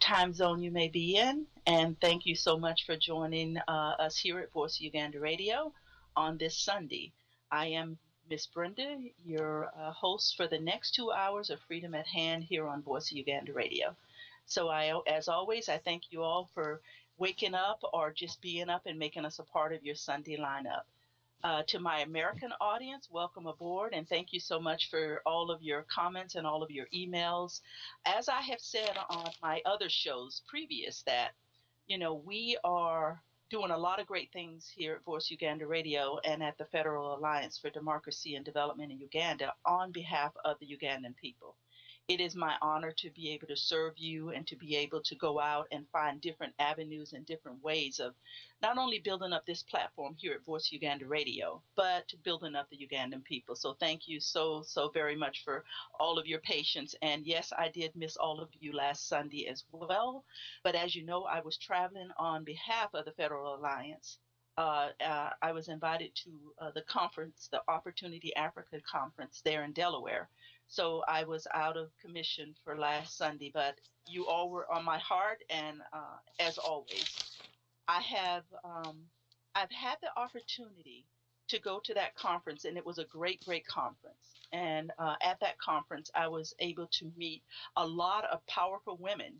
time zone you may be in, and thank you so much for joining us here at Voice Uganda Radio on this Sunday. I am Miss Brenda, your host for the next 2 hours of Freedom at Hand here on Voice Uganda Radio. So, as always, I thank you all for waking up or just being up and making us a part of your Sunday lineup. To my American audience, welcome aboard, and thank you so much for all of your comments and all of your emails. As I have said on my other shows previous, that we are doing a lot of great things here at Voice Uganda Radio and at the Federal Alliance for Democracy and Development in Uganda on behalf of the Ugandan people. It is my honor to be able to serve you and to be able to go out and find different avenues and different ways of not only building up this platform here at Voice Uganda Radio, but building up the Ugandan people. So thank you so very much for all of your patience. And yes, I did miss all of you last Sunday as well. But as you know, I was traveling on behalf of the Federal Alliance. I was invited to the conference, the Opportunity Africa Conference there in Delaware. So I was out of commission for last Sunday, but you all were on my heart. And as always, I've had the opportunity to go to that conference, and it was a great conference. And at that conference, I was able to meet a lot of powerful women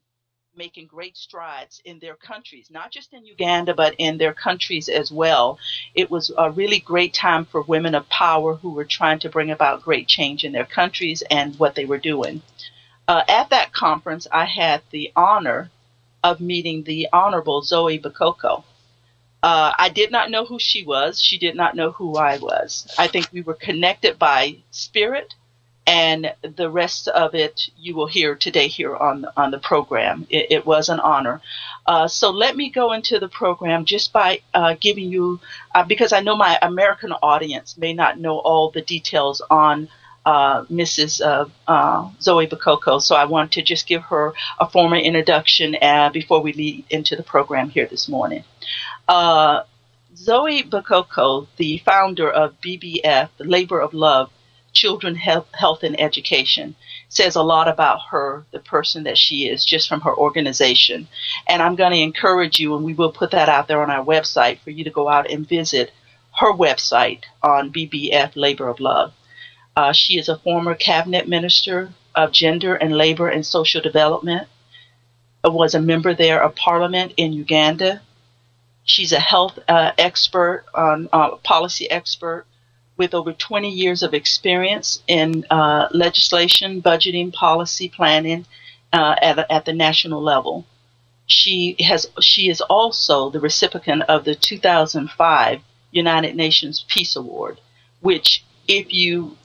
making great strides in their countries, not just in Uganda, but in their countries as well. It was a really great time for women of power who were trying to bring about great change in their countries and what they were doing. At that conference, I had the honor of meeting the Honorable Zoe Bakoko. I did not know who she was. She did not know who I was. I think we were connected by spirit, and the rest of it you will hear today here on the program. It was an honor. So let me go into the program just by giving you, because I know my American audience may not know all the details on Mrs. Zoe Bakoko. So I want to just give her a formal introduction before we lead into the program here this morning. Zoe Bakoko, the founder of BBF, the Labor of Love, Children, Health, and Education, says a lot about her, the person that she is, just from her organization. And I'm going to encourage you, and we will put that out there on our website, for you to go out and visit her website on BBF Labor of Love. She is a former cabinet minister of Gender and Labor and Social Development, was a member there of Parliament in Uganda. She's a health expert, policy expert, with over 20 years of experience in legislation, budgeting, policy planning at the national level. She is also the recipient of the 2005 United Nations Peace Award, which, if you,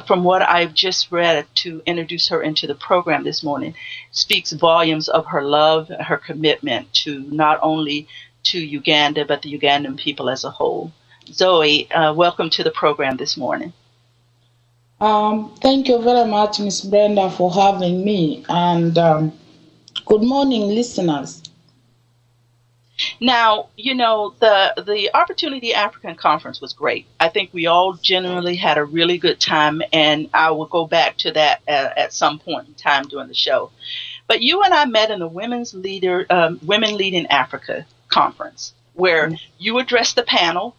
from what I've just read to introduce her into the program this morning, speaks volumes of her love, her commitment to not only to Uganda, but the Ugandan people as a whole. Zoe, welcome to the program this morning. Thank you very much, Miss Brenda, for having me. And good morning, listeners. Now, the Opportunity African Conference was great. I think we all generally had a really good time, and I will go back to that at some point in time during the show. But you and I met in the Women Leading Africa Conference, where you addressed the panel.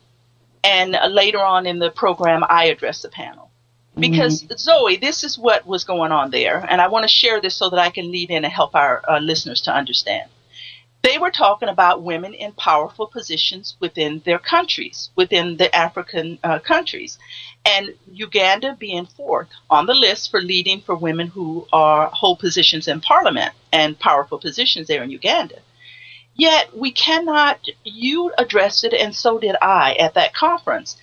And later on in the program, I addressed the panel. Because, Zoe, this is what was going on there. And I want to share this so that I can lead in and help our listeners to understand. They were talking about women in powerful positions within their countries, within the African countries. And Uganda being fourth on the list for leading for women who hold positions in parliament and powerful positions there in Uganda. Yet we cannot, you addressed it and so did I at that conference,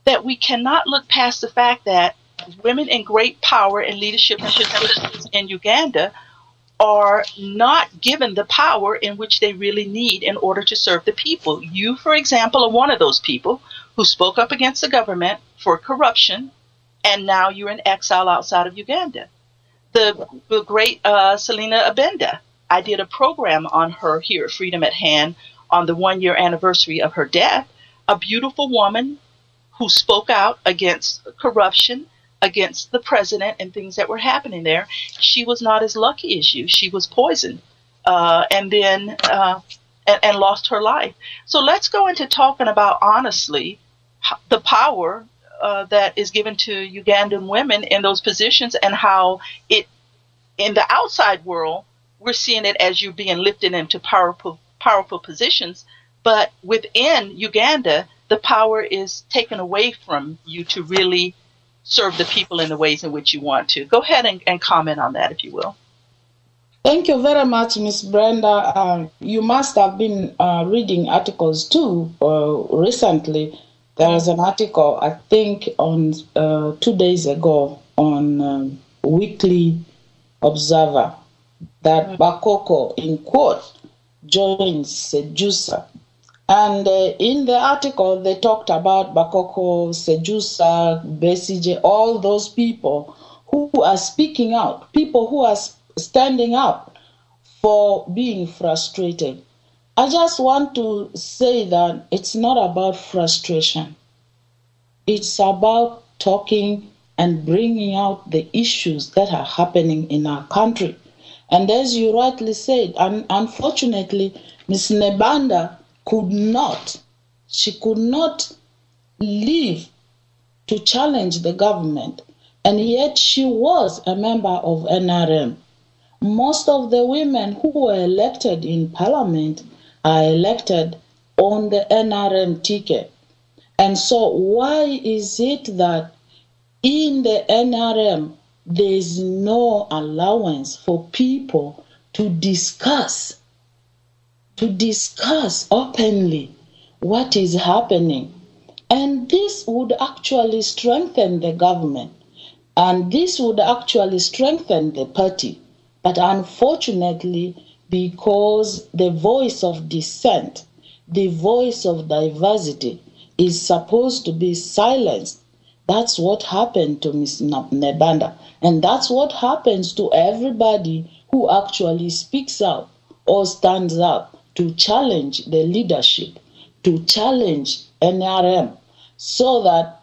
that we cannot look past the fact that women in great power and leadership positions in Uganda are not given the power in which they really need in order to serve the people. You, for example, are one of those people who spoke up against the government for corruption, and now you're in exile outside of Uganda. The great Selina Abenda. I did a program on her here at Freedom at Hand on the 1-year anniversary of her death, a beautiful woman who spoke out against corruption, against the president and things that were happening there. She was not as lucky as you. She was poisoned and then and lost her life. So let's go into talking about honestly the power that is given to Ugandan women in those positions, and how it in the outside world we're seeing it as you being lifted into powerful positions, but within Uganda the power is taken away from you to really serve the people in the ways in which you want to. Go ahead and comment on that, if you will. Thank you very much, Miss Brenda. You must have been reading articles too recently. There was an article, I think, on 2 days ago on Weekly Observer that Bakoko, in quote, joins Sejusa. And in the article, they talked about Bakoko, Sejusa, Besije, all those people who are speaking out, people who are standing up for being frustrated. I just want to say that it's not about frustration. It's about talking and bringing out the issues that are happening in our country. And as you rightly said, unfortunately, Ms. Nebanda could not live to challenge the government, and yet she was a member of NRM. Most of the women who were elected in parliament are elected on the NRM ticket. And so why is it that in the NRM there is no allowance for people to discuss openly what is happening? And this would actually strengthen the government, and this would actually strengthen the party. But unfortunately, because the voice of dissent, the voice of diversity is supposed to be silenced, that's what happened to Ms. Nebanda. And that's what happens to everybody who actually speaks out or stands up to challenge the leadership, to challenge NRM, so that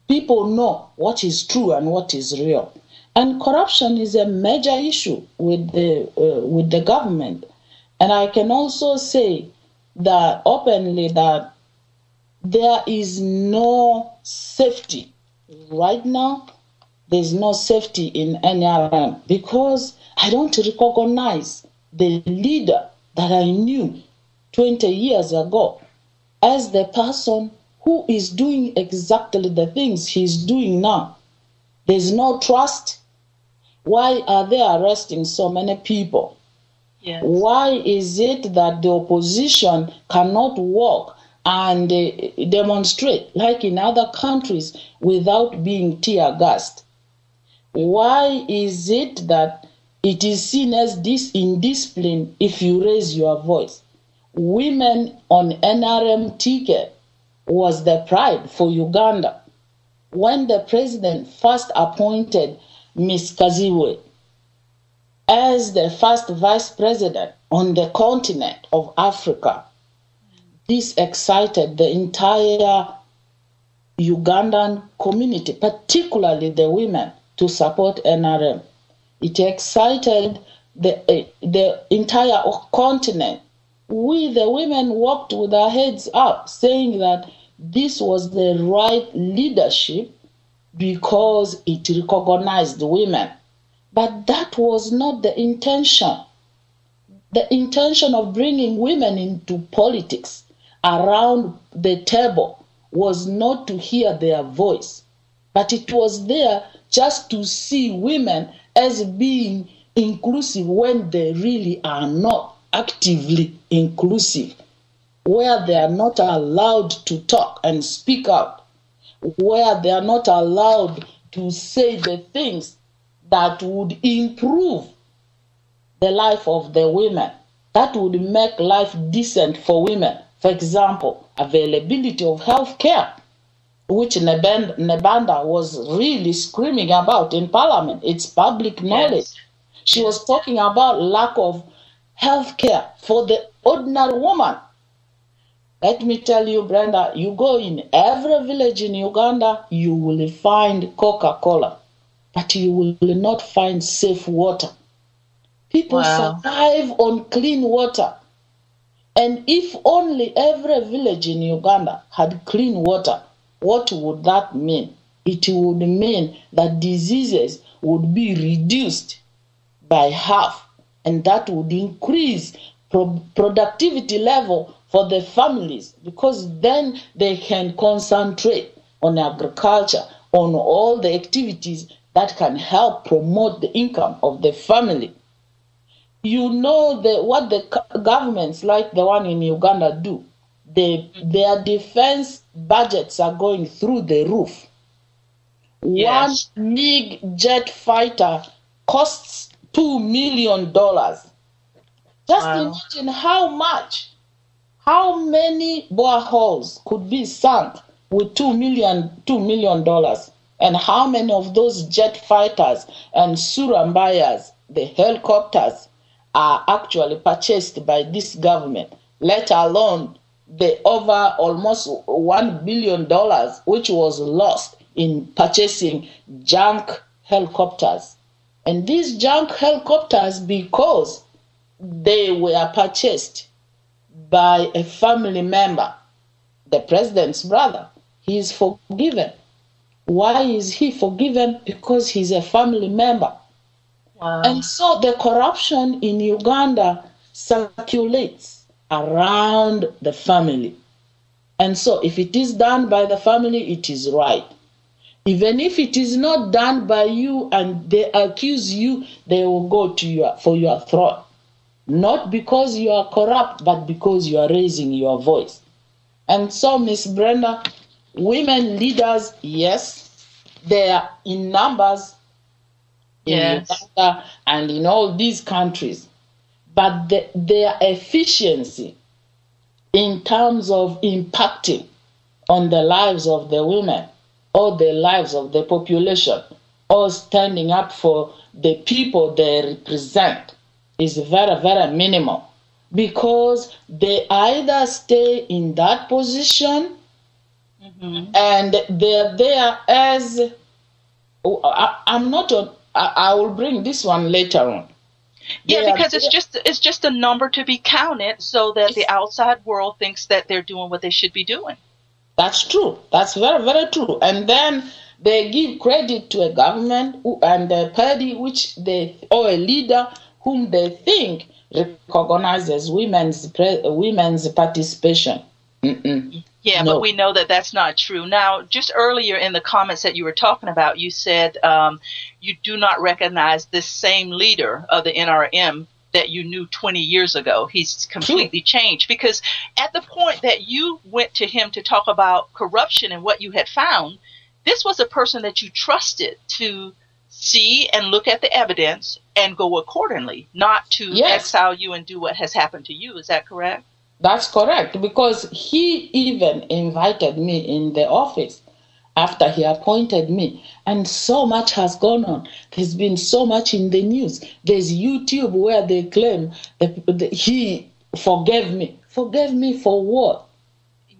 people know what is true and what is real. And corruption is a major issue with the government. And I can also say that openly that there is no safety. Right now, there's no safety in NRM because I don't recognize the leader that I knew 20 years ago as the person who is doing exactly the things he's doing now. There's no trust. Why are they arresting so many people? Yes. Why is it that the opposition cannot walk and demonstrate like in other countries without being tear gassed? Why is it that it is seen as indiscipline if you raise your voice? Women on NRM ticket was the pride for Uganda. When the president first appointed Ms. Kaziwe as the first vice president on the continent of Africa, this excited the entire Ugandan community, particularly the women, to support NRM. It excited the entire continent. We, the women, walked with our heads up, saying that this was the right leadership because it recognized women. But that was not the intention. The intention of bringing women into politics around the table was not to hear their voice, but it was there just to see women as being inclusive when they really are not actively inclusive, where they are not allowed to talk and speak out, where they are not allowed to say the things that would improve the life of the women, that would make life decent for women. For example, availability of health care, which Nebanda was really screaming about in Parliament. It's public knowledge. Yes. She was talking about lack of health care for the ordinary woman. Let me tell you, Brenda, you go in every village in Uganda, you will find Coca-Cola, but you will not find safe water. People Wow. survive on clean water. And if only every village in Uganda had clean water, what would that mean? It would mean that diseases would be reduced by half, and that would increase productivity level for the families, because then they can concentrate on agriculture, on all the activities that can help promote the income of the family. You know what the governments like the one in Uganda do. Their defense budgets are going through the roof. Yes. One MiG jet fighter costs $2 million. Just Wow. imagine how many boreholes could be sunk with $2 million, and how many of those jet fighters and Surambayas, the helicopters, are actually purchased by this government, let alone the over almost $1 billion which was lost in purchasing junk helicopters. And these junk helicopters, because they were purchased by a family member, the president's brother, he is forgiven. Why is he forgiven? Because he's a family member. Wow. And so the corruption in Uganda circulates around the family. And so if it is done by the family, it is right. Even if it is not done by you and they accuse you, they will go to for your throat. Not because you are corrupt, but because you are raising your voice. And so, Miss Brenda, women leaders, yes, they are in numbers in Uganda and in all these countries, but their efficiency in terms of impacting on the lives of the women or the lives of the population or standing up for the people they represent is very, very minimal, because they either stay in that position and they're there as I will bring this one later on. Yeah, because it's just a number to be counted so that the outside world thinks that they're doing what they should be doing. That's true. That's very, very true. And then they give credit to a government and a party or a leader whom they think recognizes women's participation. Yeah, no. But we know that that's not true. Now, just earlier in the comments that you were talking about, you said you do not recognize this same leader of the NRM that you knew 20 years ago. He's completely changed, because at the point that you went to him to talk about corruption and what you had found, this was a person that you trusted to see and look at the evidence and go accordingly, not to exile you and do what has happened to you. Is that correct? That's correct, because he even invited me in the office after he appointed me, and so much has gone on. There's been so much in the news. There's YouTube where they claim that he forgave me. Forgave me for what?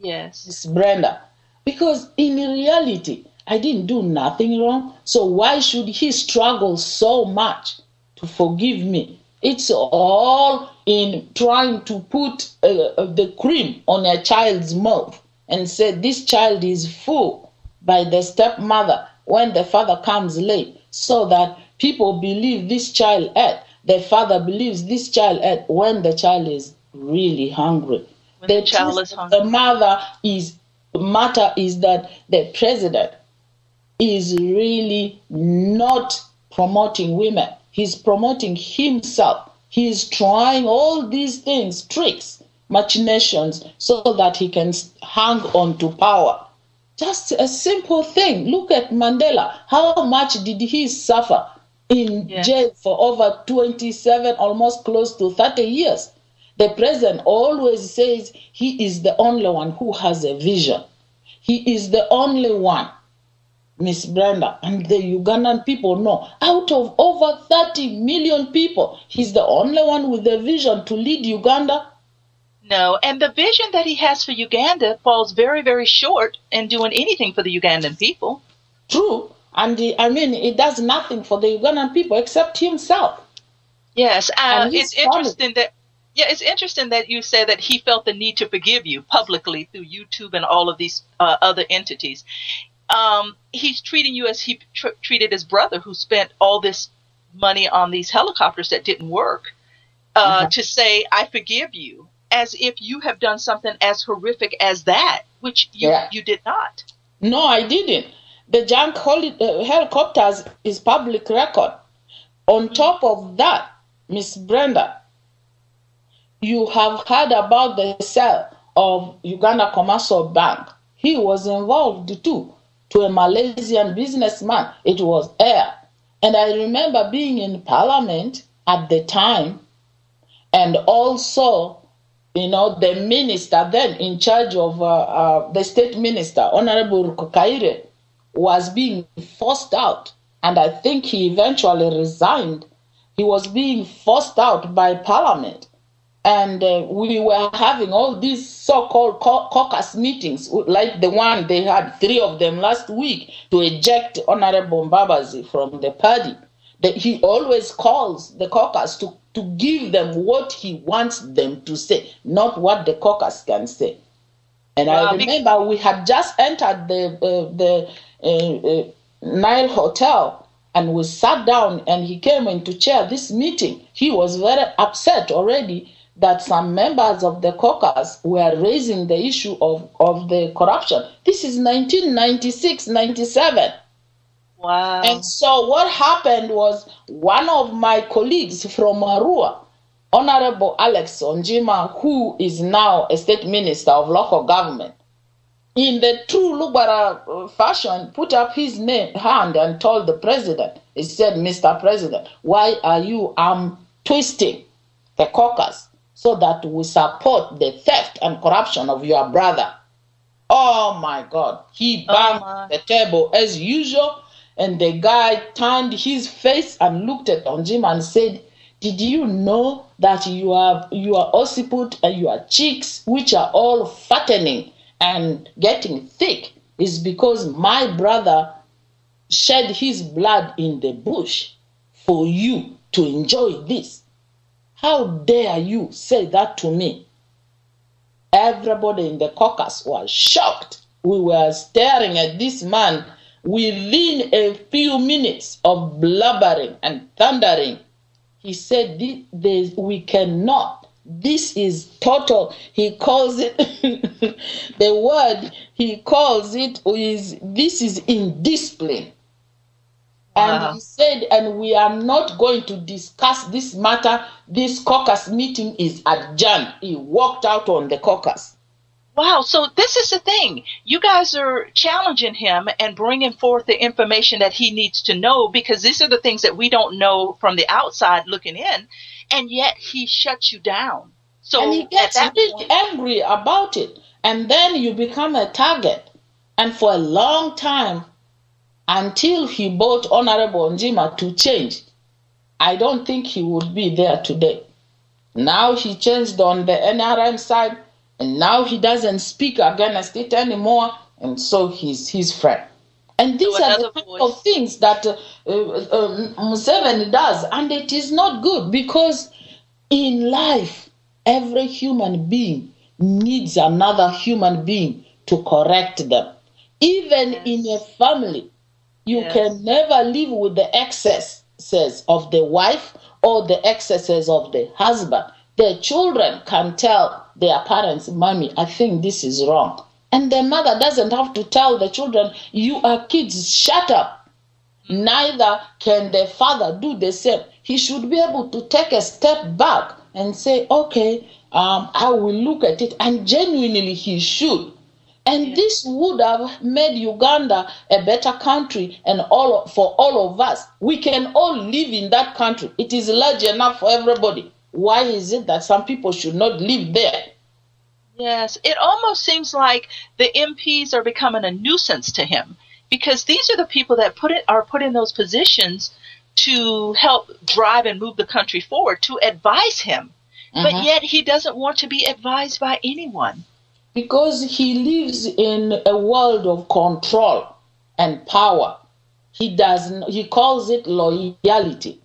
Yes. Miss Brenda. Because in reality, I didn't do nothing wrong. So why should he struggle so much to forgive me? It's all in trying to put the cream on a child's mouth and say this child is full by the stepmother when the father comes late, so that people believe this child ate. The father believes this child ate when the child is really hungry. The child is hungry. The matter is that the president is really not promoting women. He's promoting himself. He's trying all these things, tricks, machinations, so that he can hang on to power. Just a simple thing. Look at Mandela. How much did he suffer in jail for over 27, almost close to 30 years? The president always says he is the only one who has a vision. He is the only one, Miss Brenda, and the Ugandan people know. Out of over 30 million people, he's the only one with the vision to lead Uganda. No, and the vision that he has for Uganda falls very, very short in doing anything for the Ugandan people. True. And he does nothing for the Ugandan people except himself. Yes, And it's his family. interesting that it's interesting that you say that he felt the need to forgive you publicly through YouTube and all of these other entities. He's treating you as he treated his brother, who spent all this money on these helicopters that didn't work, Uh-huh. to say, "I forgive you," as if you have done something as horrific as that, which Yeah. you did not. No, I didn't. The helicopters is public record. On Mm. top of that, Miss Brenda, you have heard about the sale of Uganda Commercial Bank. He was involved too, to a Malaysian businessman. It was Air. And I remember being in Parliament at the time, and also, the minister then in charge of the state minister, Honorable Rukukaire, was being forced out. And I think he eventually resigned. He was being forced out by Parliament. And we were having all these so-called caucus meetings, like the one they had, 3 of them last week, to eject Honorable Mbabazi from the party. He always calls the caucus to give them what he wants them to say, not what the caucus can say. And I remember we had just entered the Nile Hotel, and we sat down, and he came in to chair this meeting. He was very upset already that some members of the caucus were raising the issue of the corruption. This is 1996, 97. Wow. And so what happened was, one of my colleagues from Arua, Honorable Alex Onjima, who is now a state minister of local government, in the true Lubara fashion, put up his hand and told the president, he said, "Mr. President, why are you twisting the caucus so that we support the theft and corruption of your brother?" Oh my God. He banged the table as usual, and the guy turned his face and looked at Onjima and said, "Did you know that your occiput and your cheeks, which are all fattening and getting thick, is because my brother shed his blood in the bush for you to enjoy this? How dare you say that to me?" Everybody in the caucus was shocked. We were staring at this man. Within a few minutes of blubbering and thundering, he said, "We cannot. This is total." He calls it, the word he calls it is, "This is indiscipline." And he said, "And we are not going to discuss this matter. This caucus meeting is adjourned." He walked out on the caucus. Wow, so this is the thing. You guys are challenging him and bringing forth the information that he needs to know, because these are the things that we don't know from the outside looking in, and yet he shuts you down. So and he gets really angry about it, and then you become a target. And for a long time, until he bought Honorable Njima to change, I don't think he would be there today. Now he changed on the NRM side, and now he doesn't speak against it anymore, and so he's his friend. And these are the kind of things that Museveni does, and it is not good, because in life, every human being needs another human being to correct them. Even in a family, you can never live with the excesses of the wife or the excesses of the husband. The children can tell their parents, "Mommy, I think this is wrong." And the mother doesn't have to tell the children, "You are kids, shut up." Neither can the father do the same. He should be able to take a step back and say, "Okay, I will look at it," and genuinely he should. And this would have made Uganda a better country, and for all of us. We can all live in that country. It is large enough for everybody. Why is it that some people should not live there? Yes, it almost seems like the MPs are becoming a nuisance to him, because these are the people that are put in those positions to help drive and move the country forward, to advise him. But yet he doesn't want to be advised by anyone. Because he lives in a world of control and power. He calls it loyalty.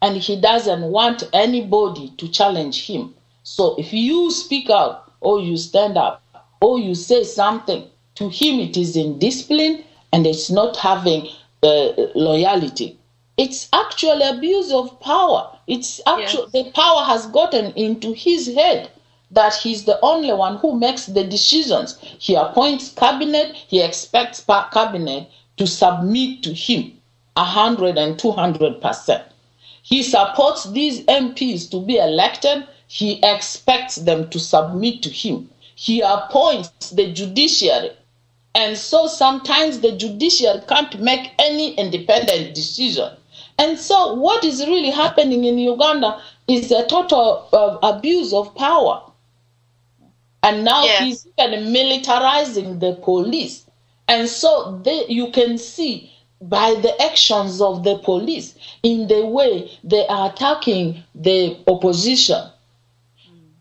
and he doesn't want anybody to challenge him. So if you speak out or you stand up or you say something, to him it is indiscipline and it's not having loyalty. It's actually abuse of power. It's actually the power has gotten into his head that he's the only one who makes the decisions. He appoints cabinet. He expects cabinet to submit to him 100 and 200%. He supports these MPs to be elected. He expects them to submit to him. He appoints the judiciary. And so sometimes the judiciary can't make any independent decision. And so what is really happening in Uganda is a total abuse of power. And now he's even militarizing the police. And so you can see by the actions of the police in the way they are attacking the opposition.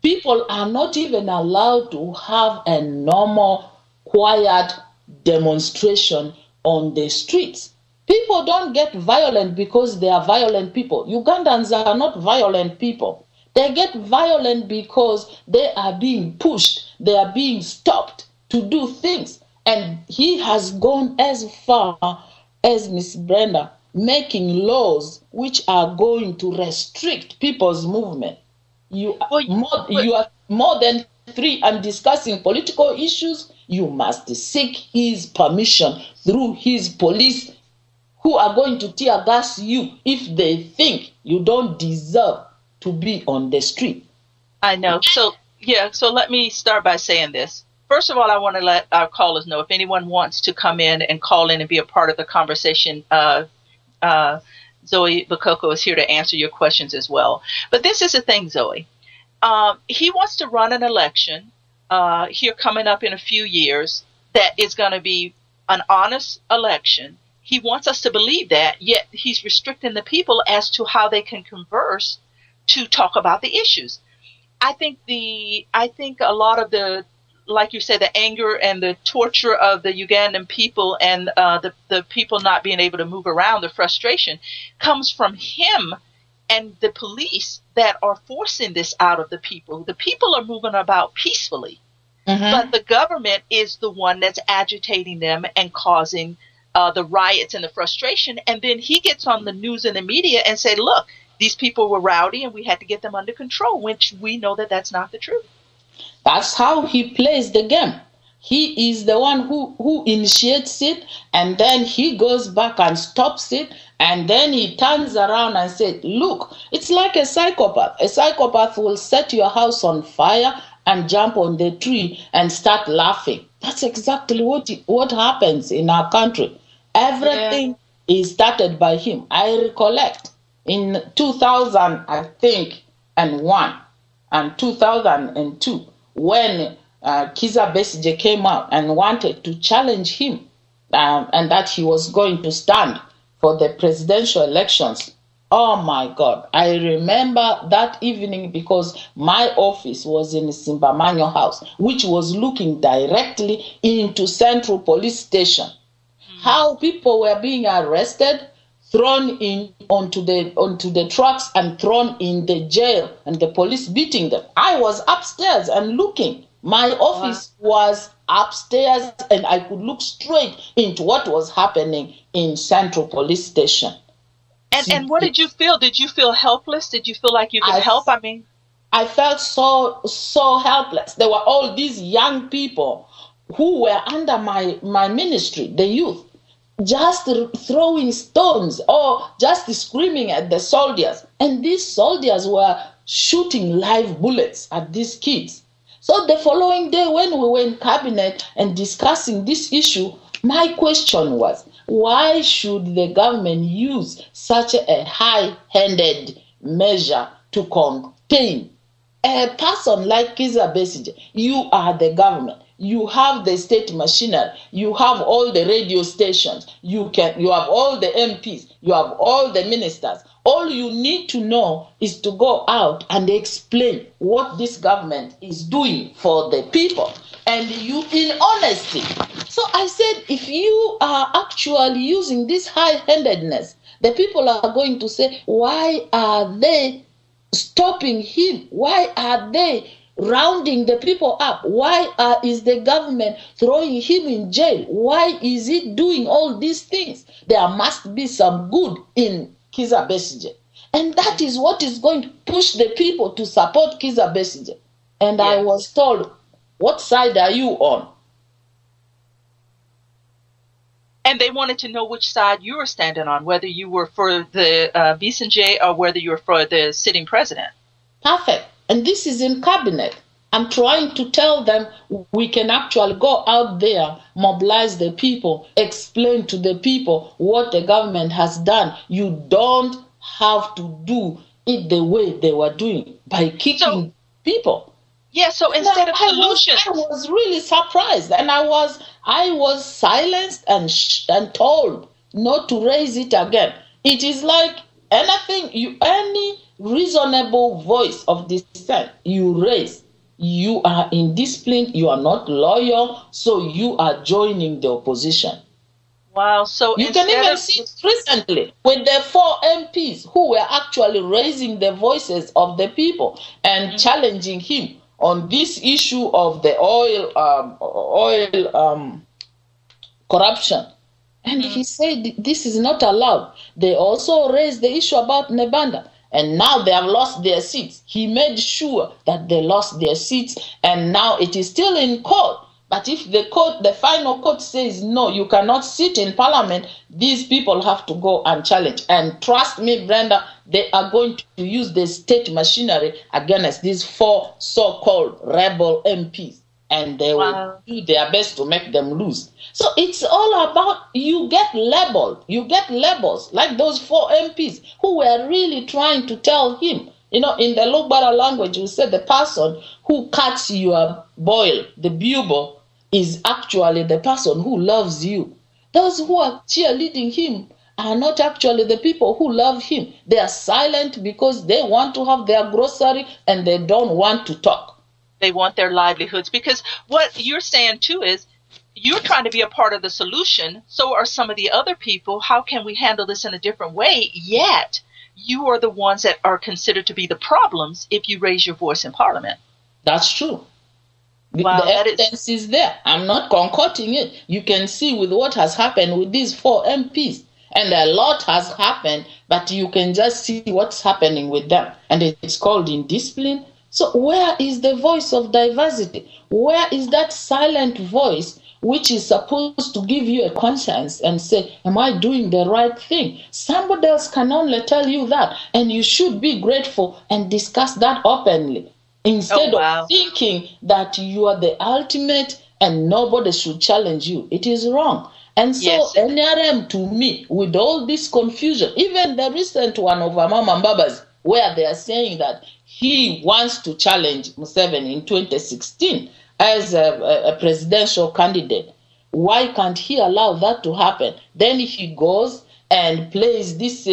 People are not even allowed to have a normal, quiet demonstration on the streets. People don't get violent because they are violent people. Ugandans are not violent people. They get violent because they are being pushed. They are being stopped to do things. And he has gone as far as Miss Brenda, making laws which are going to restrict people's movement. You are more than 3 and discussing political issues. You must seek his permission through his police, who are going to tear gas you if they think you don't deserve to be on the street. I know. So let me start by saying this. First of all, I want to let our callers know if anyone wants to come in and call in and be a part of the conversation. Zoe Bakoko is here to answer your questions as well. But this is the thing, Zoe. He wants to run an election here coming up in a few years that is going to be an honest election. He wants us to believe that, yet he's restricting the people as to how they can converse to talk about the issues. I think a lot of the, like you said, the anger and the torture of the Ugandan people and the people not being able to move around, the frustration comes from him and the police that are forcing this out of the people. The people are moving about peacefully, but the government is the one that's agitating them and causing the riots and the frustration. And then he gets on the news and the media and say, look, these people were rowdy and we had to get them under control, which we know that that's not the truth. That's how he plays the game. He is the one who initiates it, and then he goes back and stops it, and then he turns around and says, look, it's like a psychopath. A psychopath will set your house on fire and jump on the tree and start laughing. That's exactly what happens in our country. Everything is started by him. I recollect in 2000, I think, and 2002, when Kizza Besigye came out and wanted to challenge him, and that he was going to stand for the presidential elections. Oh my God, I remember that evening because my office was in Simbamanyo House, which was looking directly into Central Police Station. How people were being arrested, thrown in onto the trucks and thrown in the jail, and the police beating them. I was upstairs and looking. My office was upstairs, and I could look straight into what was happening in Central Police Station. And what did you feel? Did you feel helpless? Did you feel like you could help? I felt so helpless. There were all these young people who were under my ministry, the youth, just throwing stones or just screaming at the soldiers. And these soldiers were shooting live bullets at these kids. So the following day, when we were in cabinet and discussing this issue, my question was, why should the government use such a high-handed measure to contain a person like Kizza Besigye? You are the government. You have the state machinery. You have all the radio stations. You have all the MPs. You have all the ministers. All you need to know is to go out and explain what this government is doing for the people. And you, in honesty. So I said, if you are actually using this high-handedness, the people are going to say, why are they stopping him? Why are they rounding the people up? Why is the government throwing him in jail? Why is he doing all these things? There must be some good in Kizza Besigye. And that is what is going to push the people to support Kizza Besigye. And I was told, what side are you on? And they wanted to know which side you were standing on, whether you were for the Besigye or whether you were for the sitting president. Perfect. And this is in cabinet. I'm trying to tell them we can actually go out there, mobilize the people, explain to the people what the government has done. You don't have to do it the way they were doing by kicking people. Yeah, so instead of solutions. I was really surprised, and I was silenced and told not to raise it again. It is like any reasonable voice of dissent you raise, you are indisciplined, you are not loyal, so you are joining the opposition. Wow, so you can even see it recently with the 4 MPs who were actually raising the voices of the people and challenging him on this issue of the oil corruption. And he said this is not allowed. They also raised the issue about Nebanda. And now they have lost their seats. He made sure that they lost their seats, and now it is still in court. But if the final court says, no, you cannot sit in parliament, these people have to go and challenge. And trust me, Brenda, they are going to use the state machinery against these 4 so-called rebel MPs. And they will do their best to make them lose. So it's all about you get labeled. You get labels like those 4 MPs who were really trying to tell him, in the Lugbara language, we say the person who cuts your boil, the bubo, is actually the person who loves you. Those who are cheerleading him are not actually the people who love him. They are silent because they want to have their grocery and they don't want to talk. They want their livelihoods, because what you're saying too is you're trying to be a part of the solution. So are some of the other people. How can we handle this in a different way? Yet you are the ones that are considered to be the problems if you raise your voice in parliament. That's true. The evidence is there. I'm not concocting it. You can see with what has happened with these 4 MPs. And a lot has happened, but you can just see what's happening with them. And it's called indiscipline. So where is the voice of diversity? Where is that silent voice which is supposed to give you a conscience and say, am I doing the right thing? Somebody else can only tell you that. And you should be grateful and discuss that openly. Instead of thinking that you are the ultimate and nobody should challenge you. It is wrong. And so NRM, to me, with all this confusion, even the recent one of Amama Mbabazi, where they are saying that he wants to challenge Museveni in 2016 as a presidential candidate. Why can't he allow that to happen? Then if he goes and plays this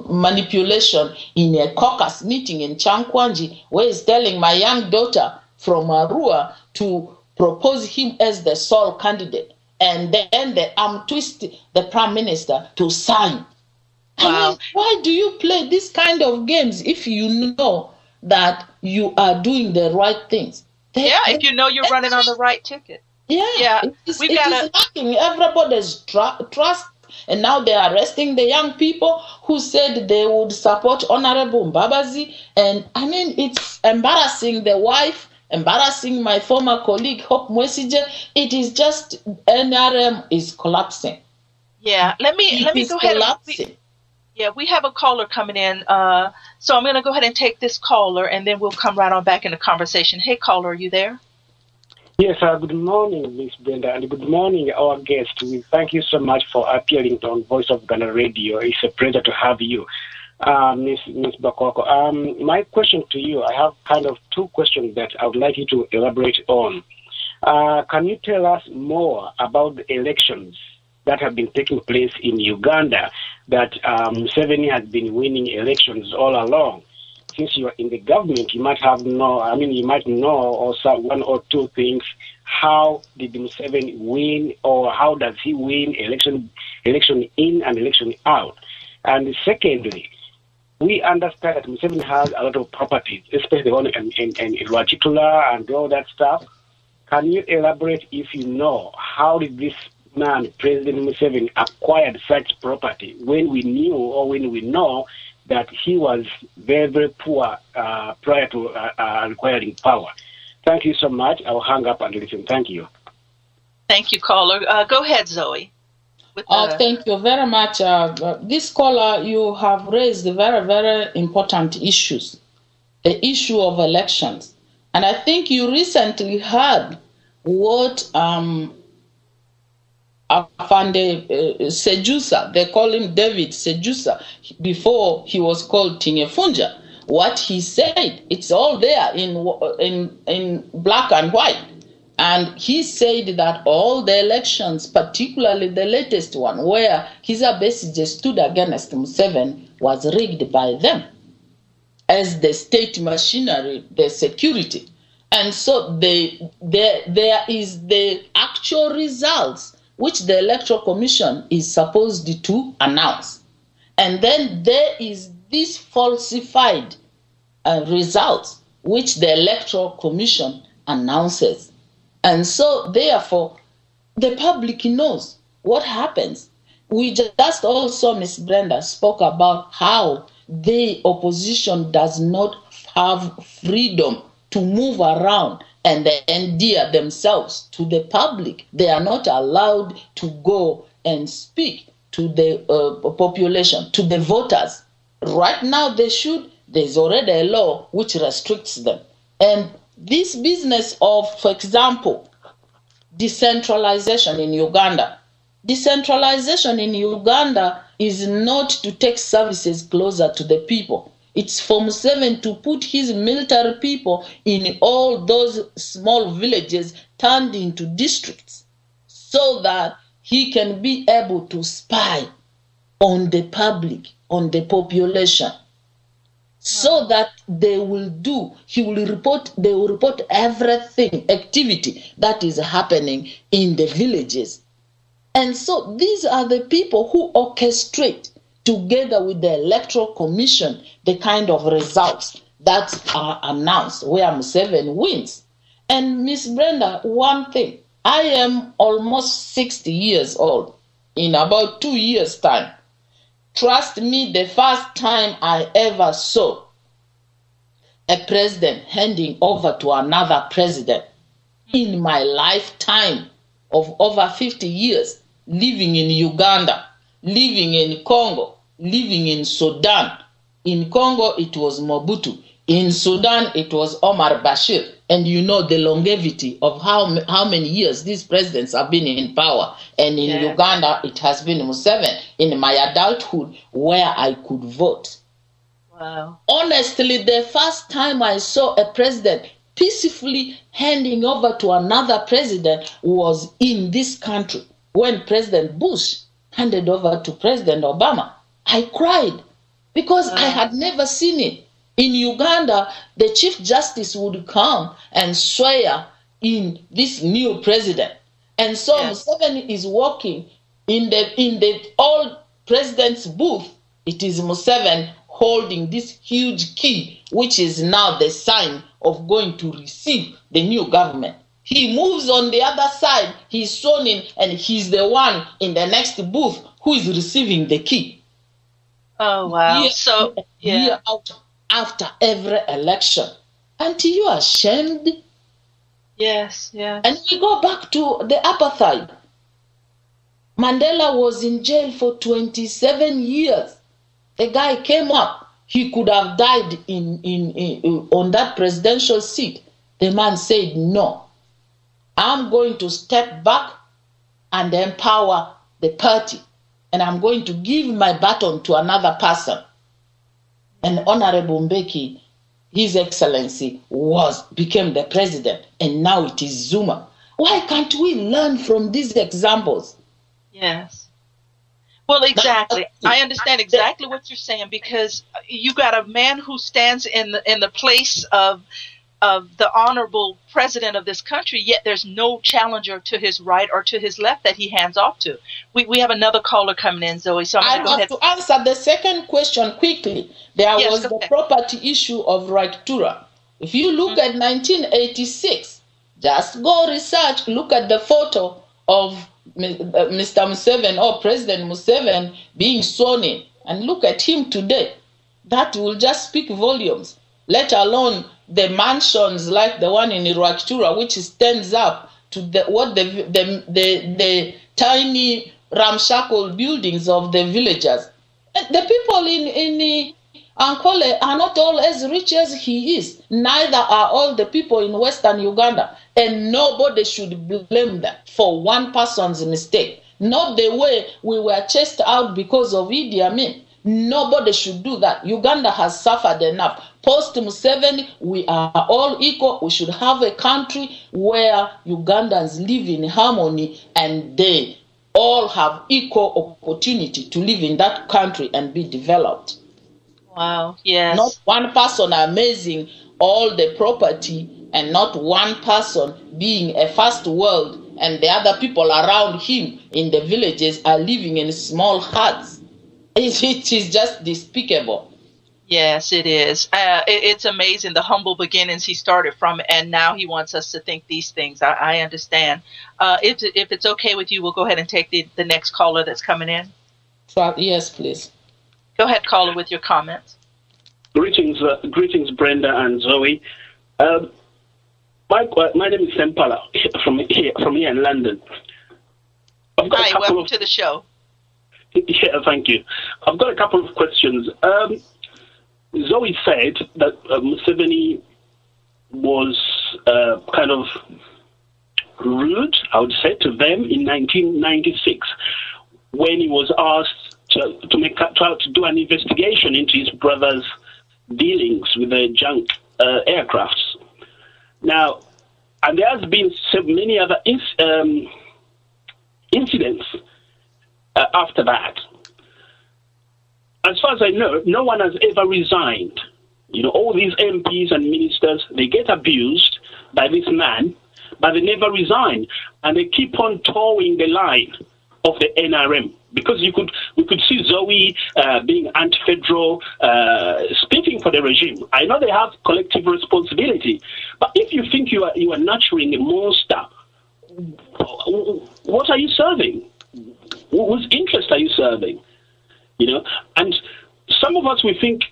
manipulation in a caucus meeting in Chankwanji, where he's telling my young daughter from Arua to propose him as the sole candidate, and then they twist the prime minister to sign. Wow. I mean, why do you play this kind of games if you know that you are doing the right things? If you know you're running on the right ticket. It is lacking everybody's trust. And now they are arresting the young people who said they would support Honorable Mbabazi. And I mean, it's embarrassing the wife, embarrassing my former colleague, Hope Mwesije. It is just NRM is collapsing. Yeah, let me go ahead. We have a caller coming in. So I'm going to go ahead and take this caller, and then we'll come right on back in the conversation. Hey, caller, are you there? Yes, good morning, Ms. Brenda, and good morning, our guest. We thank you so much for appearing on Voice of Ghana Radio. It's a pleasure to have you, Ms. Bakoko. My question to you, I have kind of 2 questions that I would like you to elaborate on. Can you tell us more about the elections that have been taking place in Uganda, that Museveni has been winning elections all along? Since you are in the government, you might know also 1 or 2 things. How did Museveni win, or how does he win election in and election out? And secondly, we understand that Museveni has a lot of properties, especially the one in Rwachitula and all that stuff. Can you elaborate, if you know, how did this man, President Museveni, acquired such property when we knew or when we know that he was very, very poor prior to acquiring power? Thank you so much. I'll hang up and listen. Thank you. Thank you, caller. Go ahead, Zoe. Thank you very much. This caller, you have raised very, very important issues. The issue of elections. And I think you recently heard what Afande Sejusa, they call him David Sejusa, before he was called Tinyefunja. What he said, it's all there in black and white. And he said that all the elections, particularly the latest one, where Kizza Besigye stood against Museveni, was rigged by them as the state machinery, the security. And so there is the actual results which the Electoral Commission is supposed to announce. And then there is this falsified results which the Electoral Commission announces. And so, therefore, the public knows what happens. We just also, Ms. Brenda, spoke about how the opposition does not have freedom to move around and endear themselves to the public. They are not allowed to go and speak to the population, to the voters. Right now, they should. There's already a law which restricts them. And this business of, for example, decentralization in Uganda. Decentralization in Uganda is not to take services closer to the people. It's for Museveni to put his military people in all those small villages turned into districts so that he can be able to spy on the public, on the population. So that they will report everything, activity that is happening in the villages. And so these are the people who orchestrate together with the Electoral Commission the kind of results that are announced where Museveni wins. And Miss Brenda, one thing, I am almost 60 years old in about 2 years' time. Trust me, the first time I ever saw a president handing over to another president in my lifetime of over 50 years, living in Uganda, living in Congo, living in Sudan. In Congo, it was Mobutu. In Sudan, it was Omar Bashir. And you know the longevity of how many years these presidents have been in power. And in Uganda, it has been Museveni in my adulthood where I could vote. Wow. Honestly, the first time I saw a president peacefully handing over to another president was in this country when President Bush handed over to President Obama. I cried because I had never seen it. In Uganda, the Chief Justice would come and swear in this new president. And so Museveni is walking in the old president's booth. It is Museveni holding this huge key, which is now the sign of going to receive the new government. He moves on the other side, he's sworn in, and he's the one in the next booth who is receiving the key. Oh, wow. Year after every election. Aren't you ashamed? Yes, yes. And we go back to the apartheid. Mandela was in jail for 27 years. The guy came up. He could have died on that presidential seat. The man said, no, I'm going to step back and empower the party. And I'm going to give my baton to another person. And Honorable Mbeki, His Excellency, became the president. And now it is Zuma. Why can't we learn from these examples? Yes. Well, exactly. I understand exactly what you're saying, because you got a man who stands in the place of the honorable president of this country, yet there's no challenger to his right or to his left that he hands off to. We have another caller coming in, Zoe. So I'm going to go ahead. To answer the second question quickly. There was the property issue of Raitura. If you look at 1986, just go research, look at the photo of Mr. Museveni or President Museveni being sworn in, and look at him today. That will just speak volumes, let alone the mansions like the one in Raitura, which stands up to the tiny ramshackle buildings of the villagers. The people in Ankole are not all as rich as he is. Neither are all the people in Western Uganda. And nobody should blame them for one person's mistake. Not the way we were chased out because of Idi Amin. Nobody should do that. Uganda has suffered enough. Post Museveni, we are all equal. We should have a country where Ugandans live in harmony and they all have equal opportunity to live in that country and be developed. Wow, yes. Not one person amazing all the property and not one person being a first world and the other people around him in the villages are living in small huts. It is just despicable. Yes, it is. It's amazing the humble beginnings he started from, and now he wants us to think these things. I understand. If it's okay with you, we'll go ahead and take the next caller that's coming in. Yes, please. Go ahead, caller, with your comments. Greetings, Brenda and Zoe. My name is Sempala from here in London. Hi, welcome to the show. Yeah, thank you. I've got a couple of questions. Zoe said that Museveni was kind of rude, I would say, to them in 1996 when he was asked to do an investigation into his brother's dealings with the junk aircrafts. Now, and there has been so many other incidents after that. As far as I know, no one has ever resigned. You know, all these MPs and ministers, they get abused by this man, but they never resign. And they keep on towing the line of the NRM. Because we could see Zoe being anti-federal, speaking for the regime. I know they have collective responsibility, but if you think you are nurturing a monster, what are you serving? Whose interest are you serving? You know, and some of us, we think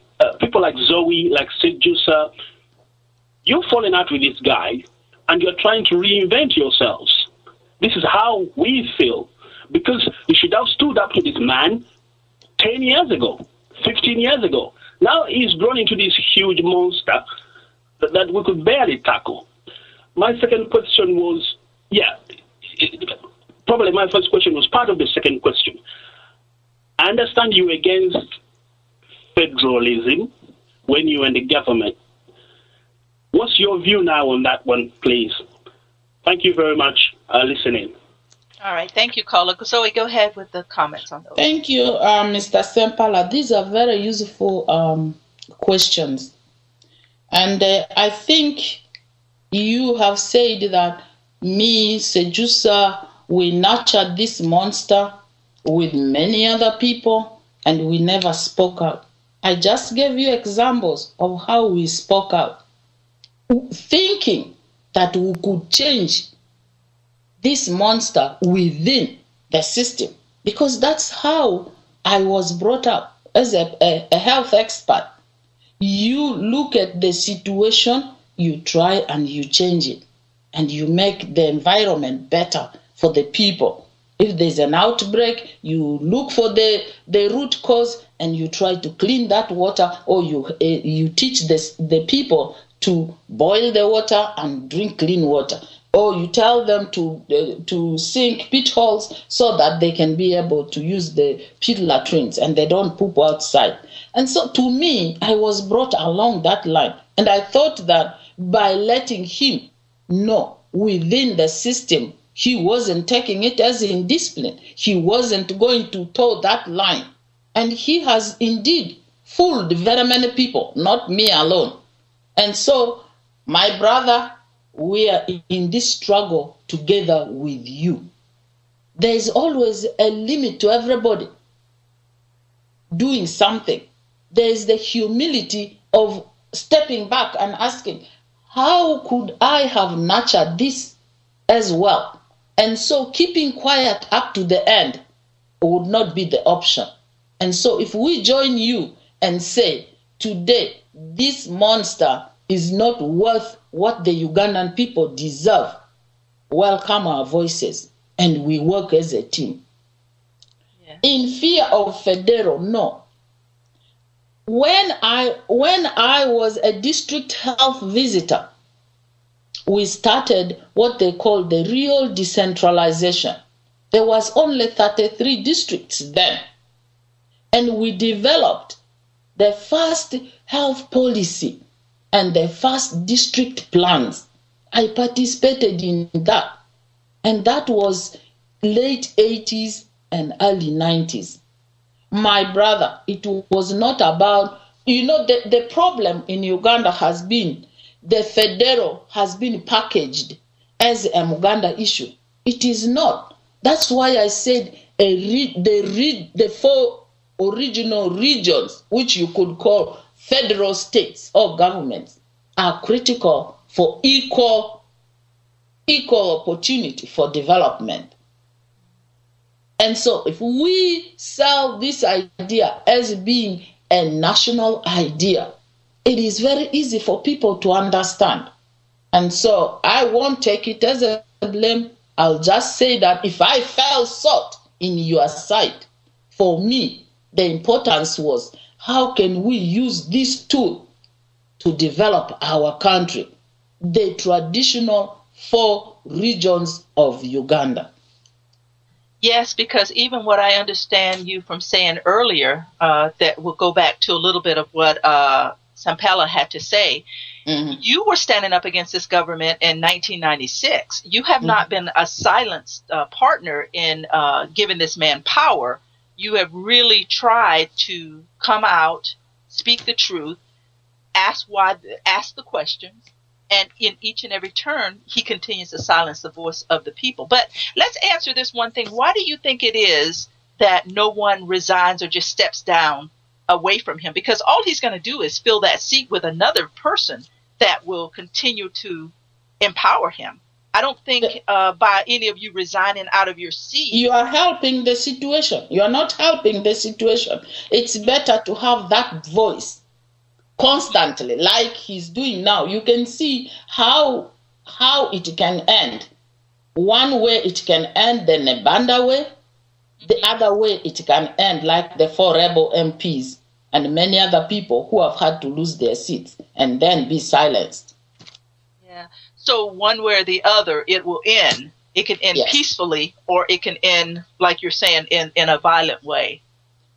people like Zoe, like Sejusa, you're falling out with this guy, and you're trying to reinvent yourselves. This is how we feel. Because you should have stood up to this man 10 years ago, 15 years ago. Now he's grown into this huge monster that we could barely tackle. My second question was, probably my first question was part of the second question. I understand you were against federalism when you were in the government. What's your view now on that one, please? Thank you very much. Listening. All right. Thank you, caller. Zoe, go ahead with the comments on those. Thank you, Mr. Sempala. These are very useful questions. And I think you have said that me, Sejusa, we nurtured this monster with many other people and we never spoke out. I just gave you examples of how we spoke out, thinking that we could change this monster within the system, because that's how I was brought up as a health expert. You look at the situation, you try and you change it, and you make the environment better for the people. If there's an outbreak, you look for the root cause and you try to clean that water, or you teach the people to boil the water and drink clean water. Or you tell them to sink pit holes so that they can be able to use the pit latrines and they don't poop outside. And so to me, I was brought along that line. And I thought that by letting him know within the system, he wasn't taking it as indiscipline. He wasn't going to toe that line. And he has indeed fooled very many people, not me alone. And so My brother, we are in this struggle together with you. There is always a limit to everybody doing something. There is the humility of stepping back and asking, how could I have nurtured this as well? And so keeping quiet up to the end would not be the option. And so if we join you and say, today, this monster is not worth what the Ugandan people deserve, welcome our voices, and we work as a team. Yeah. In fear of Federo, no. When I was a district health visitor, we started what they call the real decentralization. There was only 33 districts then. And we developed the first health policy and the first district plans. I participated in that. And that was late 80s and early 90s. My brother, it was not about, the problem in Uganda has been the Federo has been packaged as a Muganda issue. It is not. That's why I said the 4 original regions, which you could call federal states or governments, are critical for equal opportunity for development. And so if we sell this idea as being a national idea, it is very easy for people to understand. And so I won't take it as a blame. I'll just say that if I fell short in your sight, for me, the importance was, how can we use this tool to develop our country, the traditional 4 regions of Uganda? Yes, because even what I understand you from saying earlier, that will go back to a little bit of what Sampala had to say. Mm-hmm. You were standing up against this government in 1996. You have not been a silenced partner in giving this man power. You have really tried to come out, speak the truth, ask the questions, and in each and every turn, he continues to silence the voice of the people. But let's answer this one thing. Why do you think it is that no one resigns or just steps down away from him? Because all he's going to do is fill that seat with another person that will continue to empower him. I don't think by any of you resigning out of your seat, you are helping the situation. You are not helping the situation. It's better to have that voice constantly, like he's doing now. You can see how it can end. One way it can end the Nebanda way. The other way it can end like the 4 rebel MPs and many other people who have had to lose their seats and then be silenced. Yeah. So one way or the other, it will end. It can end peacefully, or it can end, like you're saying, in a violent way.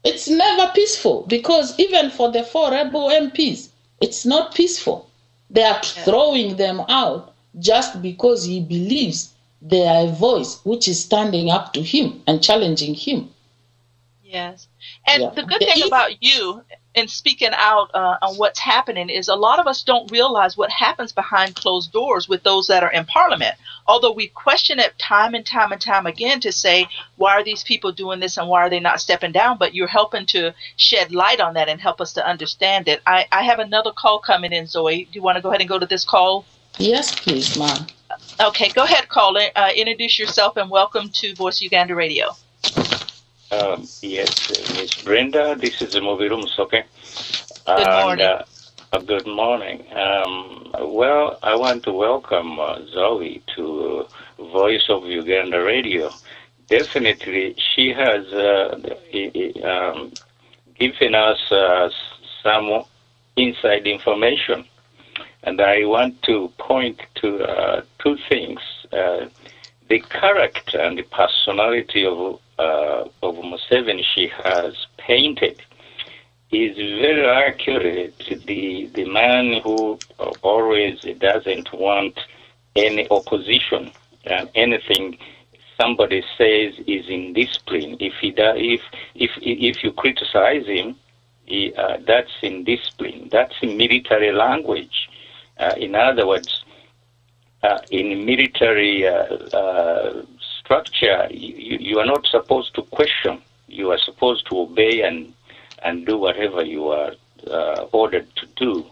It's never peaceful, because even for the 4 rebel MPs, it's not peaceful. They are throwing them out just because he believes they are a voice which is standing up to him and challenging him. Yes. And the good thing about you and speaking out on what's happening is a lot of us don't realize what happens behind closed doors with those that are in Parliament. Although we question it time and time and time again to say, why are these people doing this and why are they not stepping down? But you're helping to shed light on that and help us to understand it. I have another call coming in, Zoe. Do you want to go ahead and go to this call? Yes, please, ma'am. Okay, go ahead, caller. Introduce yourself and welcome to Voice Uganda Radio. Yes, Miss Brenda, this is Moviru Musoke. Good morning. Good morning. Well, I want to welcome Zoe to Voice of Uganda Radio. Definitely, she has given us some inside information. And I want to point to 2 things. The character and the personality of MUSEVENI she has painted is very accurate. The man who always doesn't want any opposition, and anything somebody says is indiscipline. If you criticize him, that's indiscipline. That's military language. In other words, in military structure, you are not supposed to question. You are supposed to obey and do whatever you are ordered to do.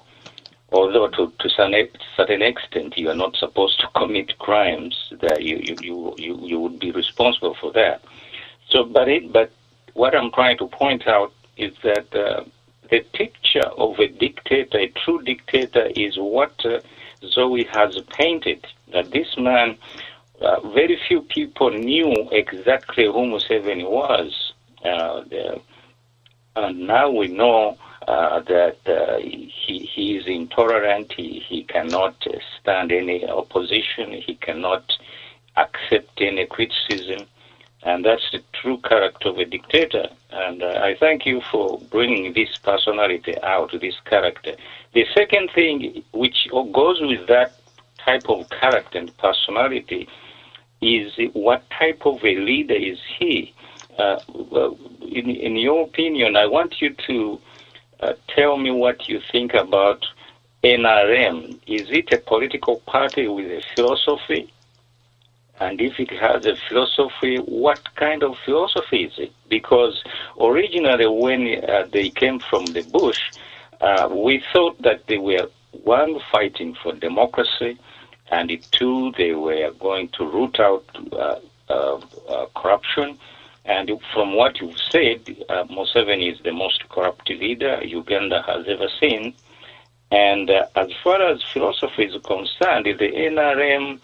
Although to certain extent you are not supposed to commit crimes, that you would be responsible for that. So, but what I'm trying to point out is that the picture of a dictator, a true dictator, is what Zoe has painted. That this man, very few people knew exactly who Museveni was, and now we know that he is intolerant. He cannot stand any opposition. He cannot accept any criticism. And that's the true character of a dictator. And I thank you for bringing this personality out, this character. The second thing, which goes with that type of character and personality, is what type of a leader is he? In your opinion, I want you to tell me what you think about NRM. Is it a political party with a philosophy? And if it has a philosophy, what kind of philosophy is it? Because originally when they came from the bush, we thought that they were, one, fighting for democracy, and two, they were going to root out corruption. And from what you've said, Museveni is the most corrupt leader Uganda has ever seen. And as far as philosophy is concerned, the NRM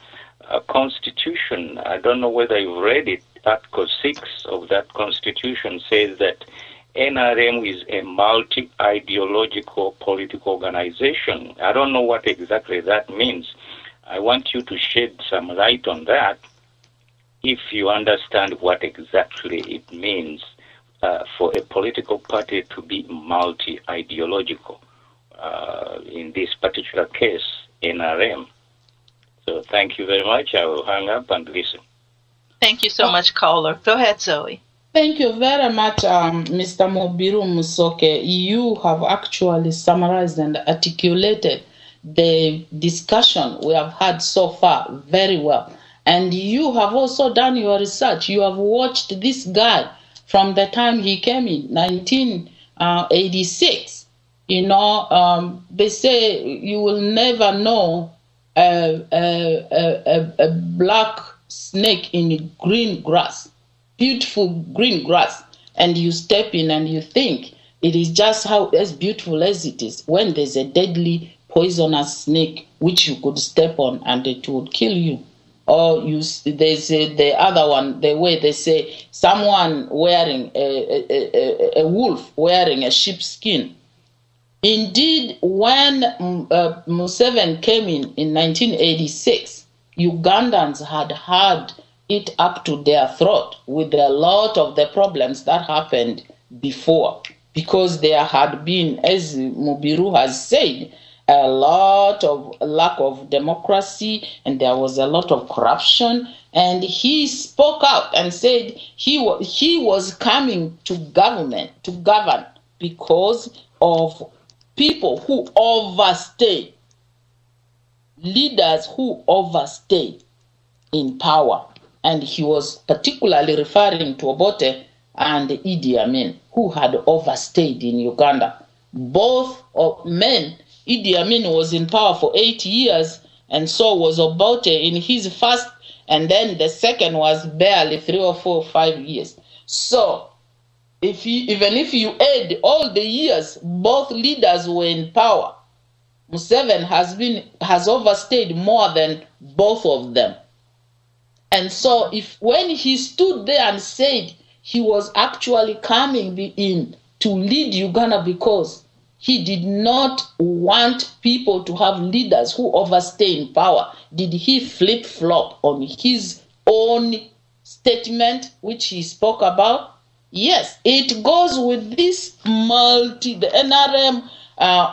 constitution, I don't know whether you've read it, Article 6 of that constitution says that NRM is a multi-ideological political organization. I don't know what exactly that means. I want you to shed some light on that, if you understand what exactly it means for a political party to be multi-ideological, in this particular case, NRM. So thank you very much. I will hang up and listen. Thank you so much, caller. Go ahead, Zoe. Thank you very much, Mr. Mobiru Musoke. You have actually summarized and articulated the discussion we have had so far very well. And you have also done your research. You have watched this guy from the time he came in, 1986. You know, they say you will never know a black snake in green grass, beautiful green grass, and you step in and you think it is just as beautiful as it is when there's a deadly poisonous snake which you could step on and it would kill you. Or they say the other one, the way they say someone wearing a wolf wearing a sheepskin. Indeed, when Museveni came in 1986, Ugandans had it up to their throat with a lot of the problems that happened before, because there had been, as Mubiru has said, a lot of lack of democracy, and there was a lot of corruption. And he spoke out and said he was coming to govern because of people who overstayed, leaders who overstayed in power. And he was particularly referring to Obote and Idi Amin, who had overstayed in Uganda. Both men, Idi Amin was in power for 8 years, and so was Obote in his first, and then the second was barely 3 or 4 or 5 years. So even if you add all the years both leaders were in power, Museveni has overstayed more than both of them. And so when he stood there and said he was actually coming in to lead Uganda because he did not want people to have leaders who overstay in power, did he flip-flop on his own statement, which he spoke about? Yes, it goes with this the NRM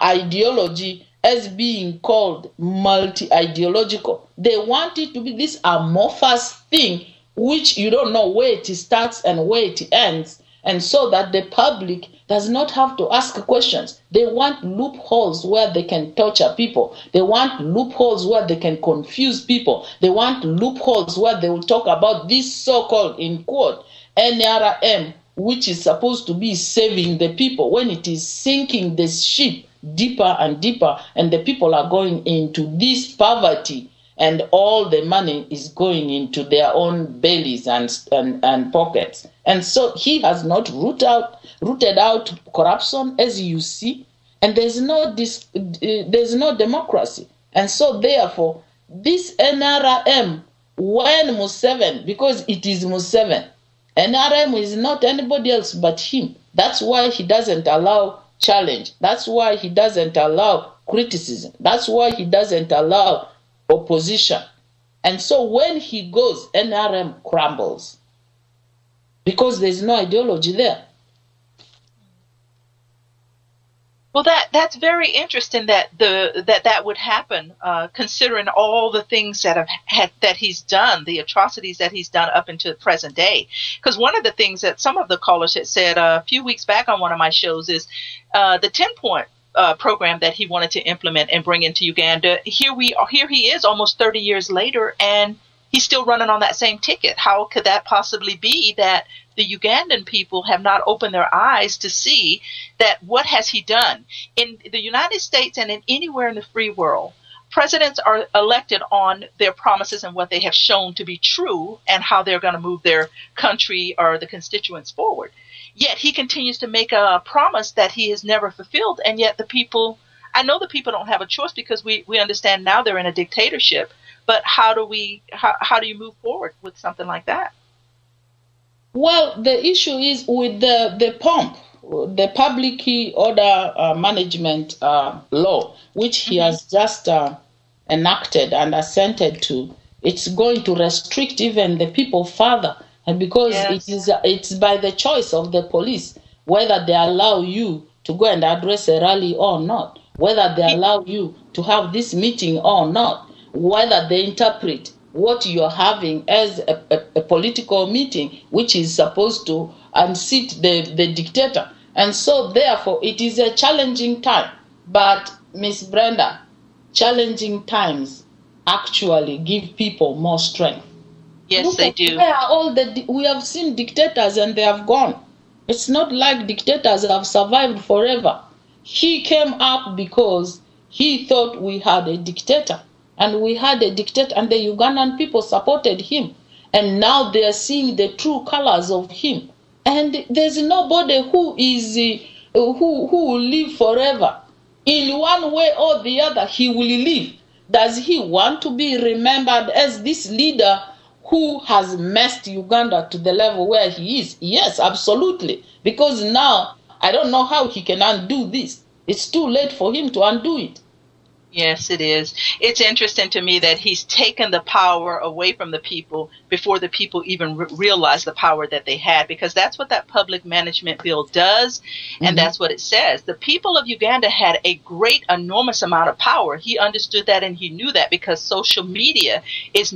ideology as being called multi-ideological. They want it to be this amorphous thing which you don't know where it starts and where it ends. and so that the public does not have to ask questions. They want loopholes where they can torture people. They want loopholes where they can confuse people. They want loopholes where they will talk about this so-called, in quote, NRM, which is supposed to be saving the people, when it is sinking the ship deeper and deeper, and the people are going into this poverty, and all the money is going into their own bellies and pockets. And so he has not rooted out corruption, as you see, and there's no democracy. And so therefore, this NRM, when Museveni, because it is Museveni, NRM is not anybody else but him. That's why he doesn't allow challenge. That's why he doesn't allow criticism. That's why he doesn't allow opposition. And so when he goes, NRM crumbles because there's no ideology there. Well, that's very interesting that that would happen, considering all the things that he's done, the atrocities that he's done up until the present day. Because one of the things that some of the callers had said a few weeks back on one of my shows is the 10-point program that he wanted to implement and bring into Uganda. Here he is almost 30 years later, and he's still running on that same ticket. How could that possibly be that the Ugandan people have not opened their eyes to see that what has he done? In the United States and in anywhere in the free world, presidents are elected on their promises and what they have shown to be true and how they're going to move their country or the constituents forward. Yet he continues to make a promise that he has never fulfilled, and yet the people, I know the people don't have a choice because we understand now they're in a dictatorship, but how do you move forward with something like that? Well, the issue is with the POMP, the Public Order Management Law, which he has just enacted and assented to. It's going to restrict even the people further, and because it's by the choice of the police whether they allow you to go and address a rally or not, whether they allow you to have this meeting or not, whether they interpret what you're having as a political meeting, which is supposed to unseat the dictator. And so therefore it is a challenging time. But Miss Brenda, challenging times actually give people more strength. Yes, they do. Where are we have seen dictators and they have gone. It's not like dictators have survived forever. He came up because he thought we had a dictator. And we had a dictator, and the Ugandan people supported him. And now they are seeing the true colors of him. And there's nobody who will live forever. In one way or the other, he will live. Does he want to be remembered as this leader who has messed Uganda to the level where he is? Yes, absolutely. Because now, I don't know how he can undo this. It's too late for him to undo it. Yes, it is. It's interesting to me that he's taken the power away from the people before the people even realize the power that they had, because that's what that public management bill does, and that's what it says. The people of Uganda had a great, enormous amount of power. He understood that, and he knew that because social media is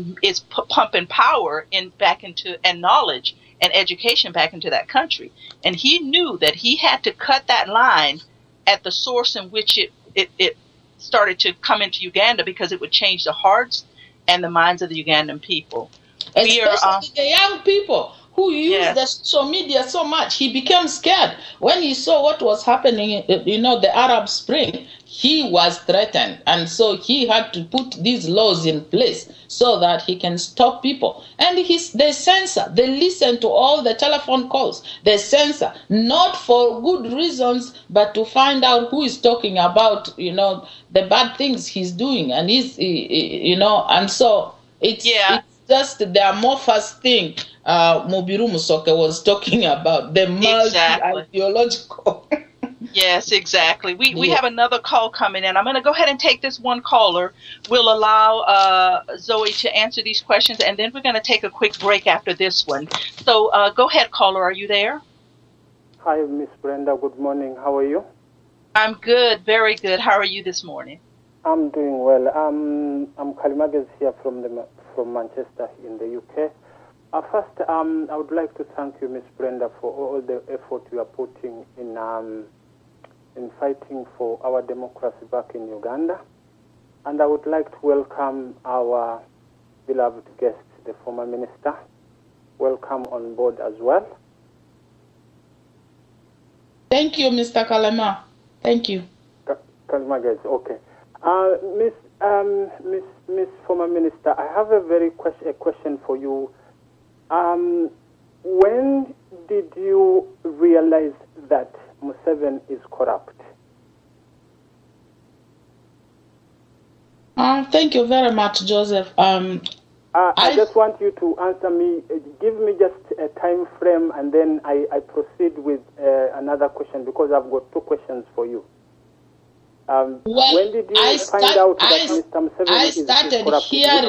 pumping power back into and knowledge and education back into that country. And he knew that he had to cut that line at the source in which it started to come into Uganda, because it would change the hearts and the minds of the Ugandan people. Especially the young people who use the social media so much. He became scared when he saw what was happening, the Arab Spring. He was threatened, and so he had to put these laws in place so that he can stop people. And they censor, they listen to all the telephone calls, they censor, not for good reasons, but to find out who is talking about, the bad things he's doing. And and so it's just the amorphous thing Mubiru Musoke was talking about, the multi-ideological. Yes, exactly. We have another call coming in. I'm going to go ahead and take this one caller. We'll allow Zoe to answer these questions, and then we're going to take a quick break after this one. So go ahead, caller. Are you there? Hi, Miss Brenda. Good morning. How are you? I'm good. Very good. How are you this morning? I'm doing well. I'm Kalimages here from Manchester in the UK. First, I would like to thank you, Ms. Brenda, for all the effort you are putting in fighting for our democracy back in Uganda. And I would like to welcome our beloved guest, the former minister. Welcome on board as well. Thank you, Mr. Kalema. Thank you. Kalema, guys. Okay. Miss former minister, I have a question for you. When did you realize that Museveni is corrupt? Thank you very much, Joseph. I just want you to answer me. Give me just a time frame, and then I proceed with another question, because I've got two questions for you. When did you find out that Mr. Museveni is corrupt?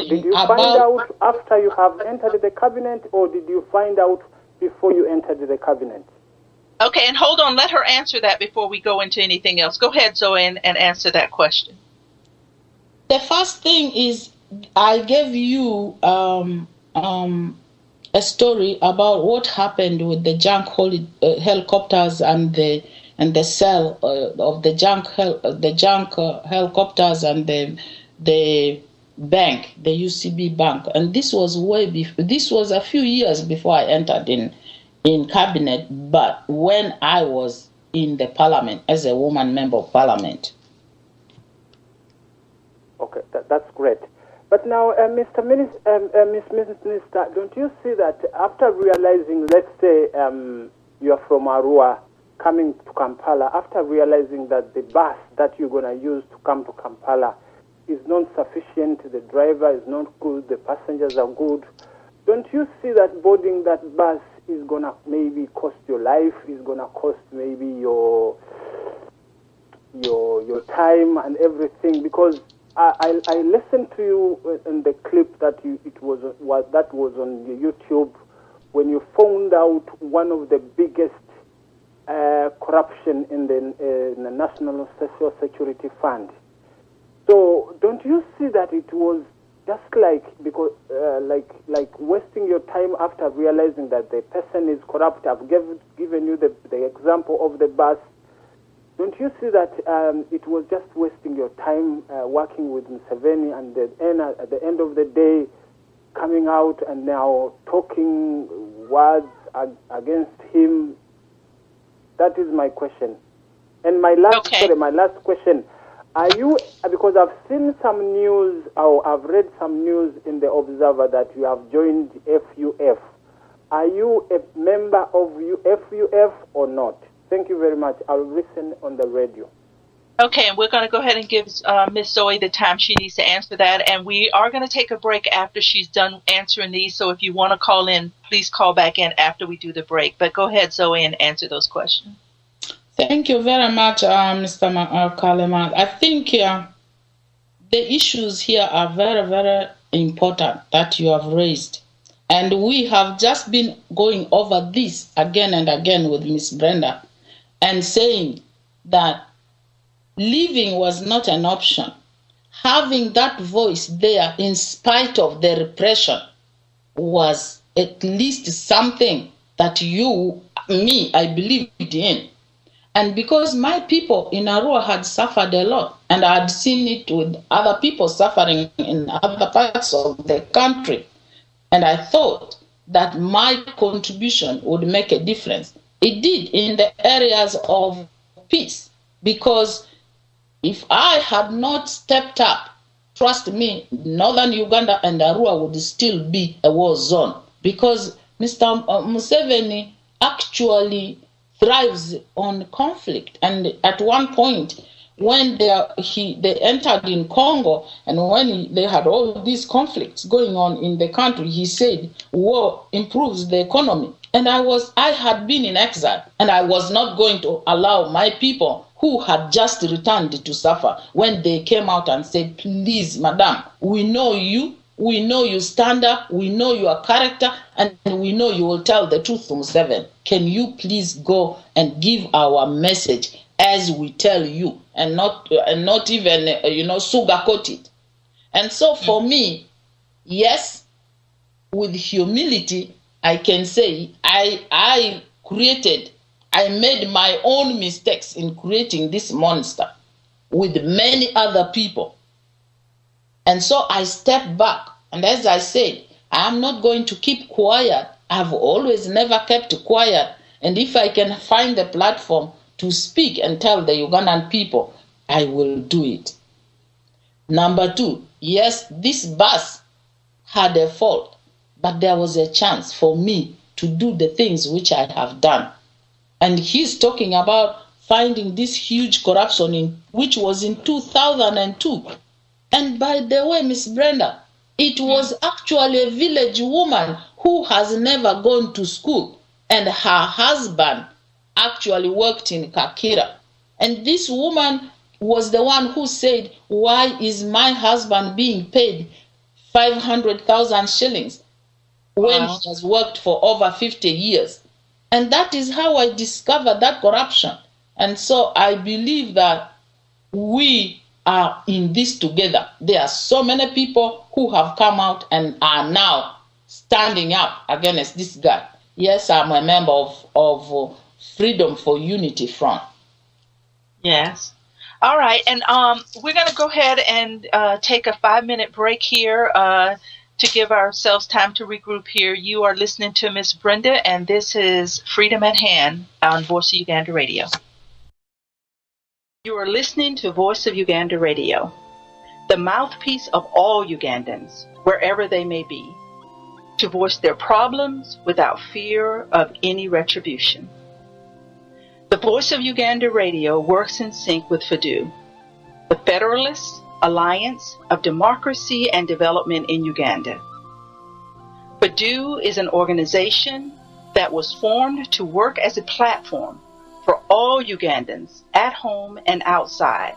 Did you find out after you have entered the cabinet, or did you find out before you entered the cabinet? Okay, and hold on. Let her answer that before we go into anything else. Go ahead, Zoe, and answer that question. The first thing is, I gave you a story about what happened with the junk helicopters and the sale of the junk helicopters and the bank, the UCB bank, and this was this was a few years before I entered in cabinet, but when I was in the parliament as a woman member of parliament. Okay, that's great. But now, Miss Minister, don't you see that after realizing, let's say you are from Arua coming to Kampala, after realizing that the bus that you're going to use to come to Kampala is not sufficient, the driver is not good, the passengers are good, don't you see that boarding that bus is going to maybe cost your life, is going to cost maybe your time and everything? Because I listened to you in the clip that was on YouTube when you found out one of the biggest corruption in the National Social Security Fund. So don't you see that it was just like wasting your time after realizing that the person is corrupt? I've given you the example of the bus. Don't you see that it was just wasting your time working with Museveni, and at the end of the day, coming out and now talking words against him? That is my question. And my last question: are you? Because I've seen some news, or I've read some news in the Observer that you have joined FUF. Are you a member of FUF or not? Thank you very much. I'll listen on the radio. Okay, and we're going to go ahead and give Miss Zoe the time she needs to answer that. And we are going to take a break after she's done answering these. So if you want to call in, please call back in after we do the break. But go ahead, Zoe, and answer those questions. Thank you very much, Mr. Kalema. I think the issues here are very, very important that you have raised. And we have just been going over this again and again with Miss Brenda, and saying that leaving was not an option. Having that voice there in spite of the repression was at least something that I believed in. And because my people in Arua had suffered a lot, and I had seen it with other people suffering in other parts of the country, and I thought that my contribution would make a difference. It did in the areas of peace, because if I had not stepped up, trust me, northern Uganda and Arua would still be a war zone, because Mr. Museveni actually thrives on conflict. And at one point, when they entered in Congo, and when they had all these conflicts going on in the country, he said war improves the economy. And I had been in exile, and I was not going to allow my people who had just returned to suffer when they came out and said, please, madam, we know you stand up, we know your character, and we know you will tell the truth from 7. Can you please go and give our message as we tell you, and not even sugarcoat it? And so for me, yes, with humility, I can say I made my own mistakes in creating this monster with many other people. And so I stepped back. And as I said, I'm not going to keep quiet. I've always never kept quiet. And if I can find a platform to speak and tell the Ugandan people, I will do it. Number 2, yes, this bus had a fault, but there was a chance for me to do the things which I have done. And he's talking about finding this huge corruption which was in 2002. And by the way, Miss Brenda, it was actually a village woman who has never gone to school, and her husband actually worked in Kakira. And this woman was the one who said, why is my husband being paid 500,000 shillings when he has worked for over 50 years? And that is how I discovered that corruption. And so I believe that we are in this together. There are so many people who have come out and are now standing up against this guy. Yes, I'm a member of Freedom for Unity Front. Yes. All right. And we're going to go ahead and take a 5-minute break here to give ourselves time to regroup here. You are listening to Miss Brenda, and this is Freedom at Hand on Voice of Uganda Radio. You are listening to Voice of Uganda Radio, the mouthpiece of all Ugandans, wherever they may be, to voice their problems without fear of any retribution. The Voice of Uganda Radio works in sync with FADU, the Federalist Alliance of Democracy and Development in Uganda. FADU is an organization that was formed to work as a platform for all Ugandans at home and outside,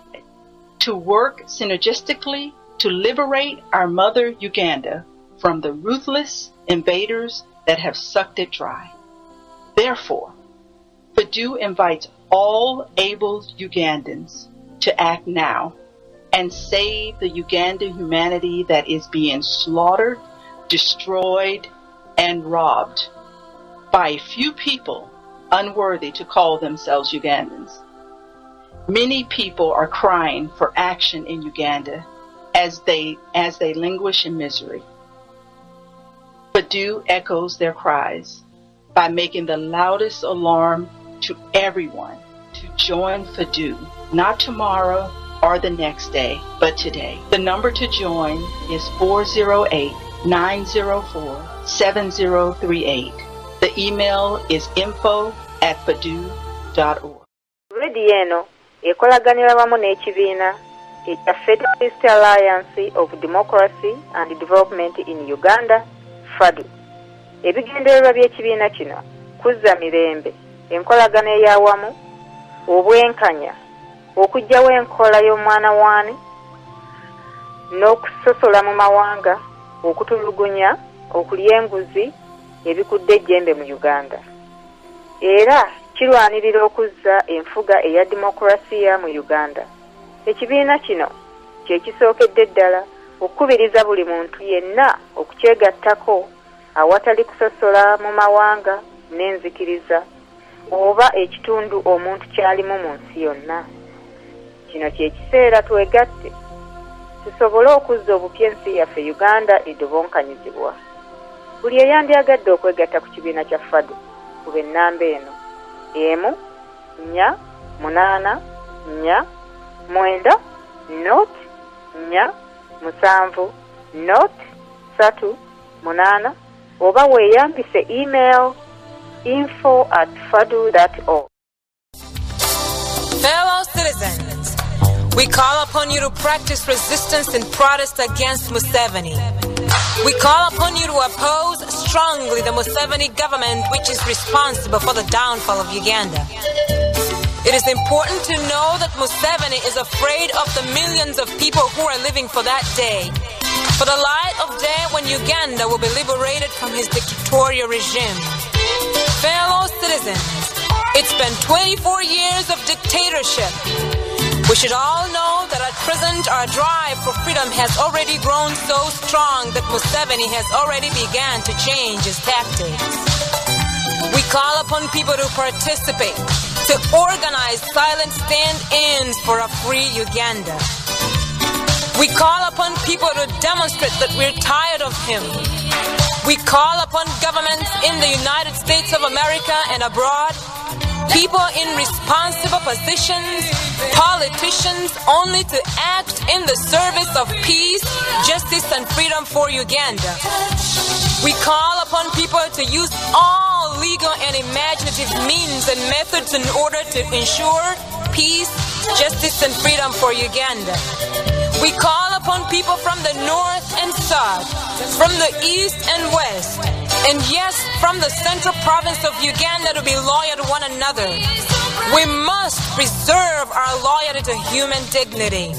to work synergistically to liberate our mother Uganda from the ruthless invaders that have sucked it dry. Therefore, FADU invites all able Ugandans to act now and save the Ugandan humanity that is being slaughtered, destroyed, and robbed by a few people unworthy to call themselves Ugandans. Many people are crying for action in Uganda as they languish in misery. FADU echoes their cries by making the loudest alarm to everyone to join FADU, not tomorrow or the next day, but today. The number to join is 408-904-7038. The email is info@fadu.org. Radio eno ekolaganira wamu n'ekibiina ekya Federalist Alliance of Democracy and Development in Uganda, FADU. Ebigendererwa by'ekibiina kino kuzza mirembe, enkolagana ey'awamu, obwenkanya, okuggyawo enkola y'omwana waani, n'okusosola mu mawanga, okutulugunya, okulya enguzi, ebikudde ejjembe mu Uganda. Era kirwanirira okuzza enfuga eya demokrasiya mu Uganda. Ekibiina kino kye kisookedde ddala okukubiriza buli muntu yenna okukyegattako awatali kusosola mu mawanga n'enzikiriza oba ekitundu omuntu kyalimu mu nsi yonna. Kino kye kiseera twegatte tusobole okuzza obupya ensi yaffe Uganda edobonkanyizibwa. Buli eyandyagadde okwegatta ku kibiina kya FADU kuba ennamba eno 1-4-8-4-7-3 oba weeyambise email info@fadu.org. Fellow citizens, we call upon you to practice resistance and protest against Museveni. We call upon you to oppose strongly the Museveni government, which is responsible for the downfall of Uganda. It is important to know that Museveni is afraid of the millions of people who are living for that day, for the light of day when Uganda will be liberated from his dictatorial regime. Fellow citizens, it's been 24 years of dictatorship. We should all know that at present our drive for freedom has already grown so strong that Museveni has already begun to change his tactics. We call upon people to participate, to organize silent stand-ins for a free Uganda. We call upon people to demonstrate that we're tired of him. We call upon governments in the United States of America and abroad, people in responsible positions, politicians, only to act in the service of peace, justice, and freedom for Uganda. We call upon people to use all legal and imaginative means and methods in order to ensure peace, justice, and freedom for Uganda. We call upon people from the north and south, from the east and west, and yes, from the central province of Uganda to be loyal to one another. We must preserve our loyalty to human dignity.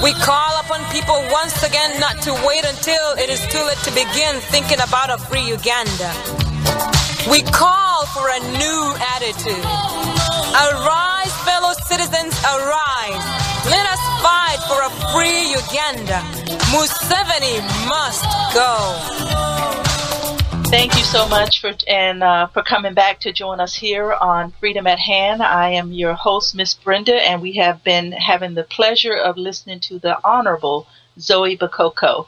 We call upon people once again not to wait until it is too late to begin thinking about a free Uganda. We call for a new attitude. Arise, fellow citizens, arise. Let us fight for a free Uganda. Museveni must go. Thank you so much for coming back to join us here on Freedom at Hand. I am your host, Miss Brenda, and we have been having the pleasure of listening to the Honorable Zoe Bakoko.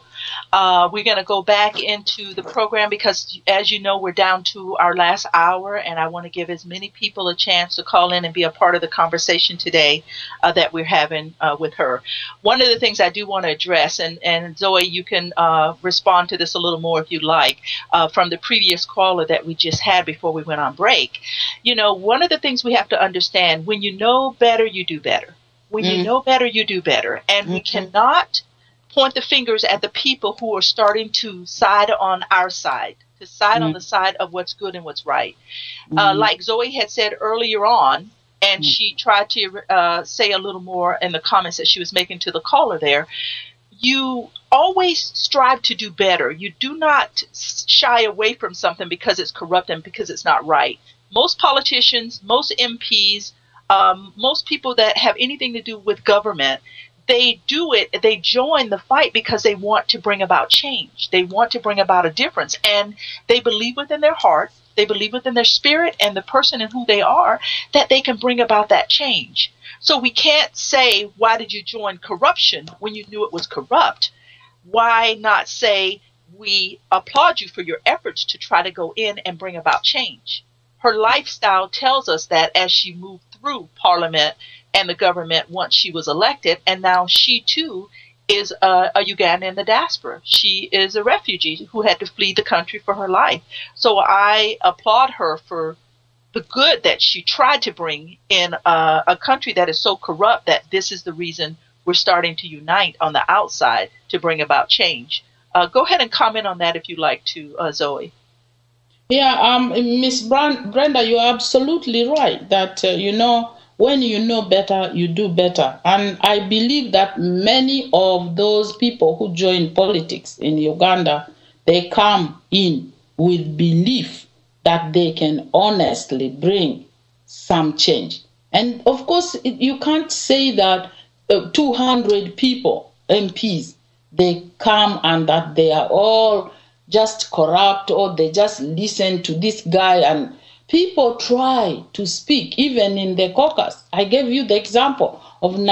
We're going to go back into the program because, as you know, we're down to our last hour, and I want to give as many people a chance to call in and be a part of the conversation today that we're having with her. One of the things I do want to address, and Zoe, you can respond to this a little more if you like, from the previous caller that we just had before we went on break. You know, one of the things we have to understand, when you know better, you do better. When you know better, you do better. And we cannot point the fingers at the people who are starting to side on our side, to side on the side of what's good and what's right. Like Zoe had said earlier on, and she tried to say a little more in the comments that she was making to the caller there, you always strive to do better. You do not shy away from something because it's corrupt and because it's not right. Most politicians, most MPs, most people that have anything to do with government, they do it, they join the fight because they want to bring about change. They want to bring about a difference. And they believe within their heart, they believe within their spirit and the person and who they are, that they can bring about that change. So we can't say, why did you join corruption when you knew it was corrupt? Why not say, we applaud you for your efforts to try to go in and bring about change? Her lifestyle tells us that as she moved through Parliament and the government once she was elected, and now she too is a Ugandan in the diaspora. She is a refugee who had to flee the country for her life. So I applaud her for the good that she tried to bring in a country that is so corrupt that this is the reason we're starting to unite on the outside to bring about change. Go ahead and comment on that if you like to, Zoe. Yeah, Miss Brenda, you're absolutely right that, when you know better, you do better. And I believe that many of those people who join politics in Uganda, they come in with belief that they can honestly bring some change. And of course, you can't say that 200 people, MPs, they come and that they are all just corrupt or they just listen to this guy. And people try to speak, even in the caucus. I gave you the example of when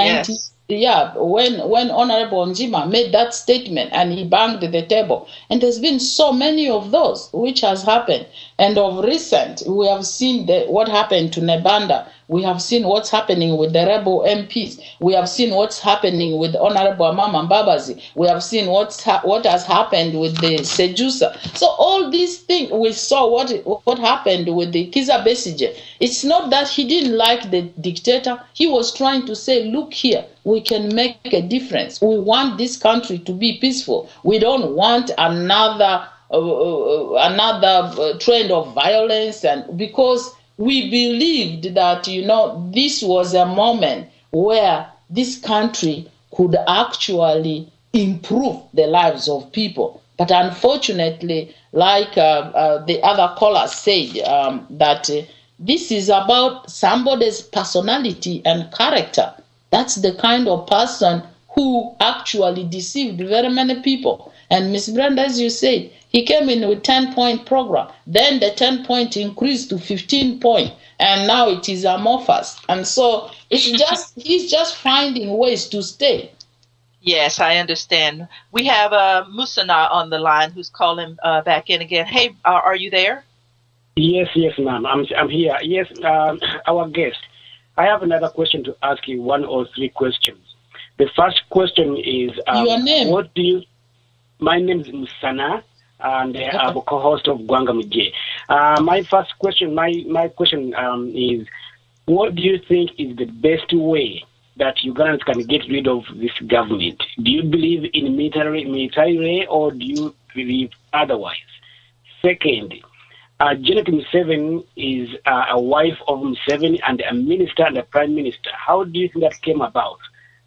Honorable Njima made that statement and he banged the table. And there's been so many of those which has happened. And of recent, we have seen what happened to Nebanda. We have seen what's happening with the rebel MPs. We have seen what's happening with Honorable Amama Mbabazi. We have seen what has happened with the Sejusa. So all these things, we saw what happened with the Kiza Besigye. It's not that he didn't like the dictator. He was trying to say, look here, we can make a difference. We want this country to be peaceful. We don't want another trend of violence, and because we believed that, this was a moment where this country could actually improve the lives of people. But unfortunately, like the other caller said, that this is about somebody's personality and character. That's the kind of person who actually deceived very many people. And Miss Brenda, as you said, he came in with 10-point program. Then the 10-point increased to 15-point, and now it is amorphous. And so he's just finding ways to stay. Yes, I understand. We have Musana on the line who's calling back in again. Hey, are you there? Yes, ma'am. I'm here. Yes, our guest. I have another question to ask you, 1 or 3 questions. The first question is, your name? My name is Musana, and I'm a co-host of Gwanga Muje. My first question, my question is, what do you think is the best way that Ugandans can get rid of this government? Do you believe in military way, or do you believe otherwise? Second, Janet Museveni is a wife of Museveni and a minister and a prime minister. How do you think that came about?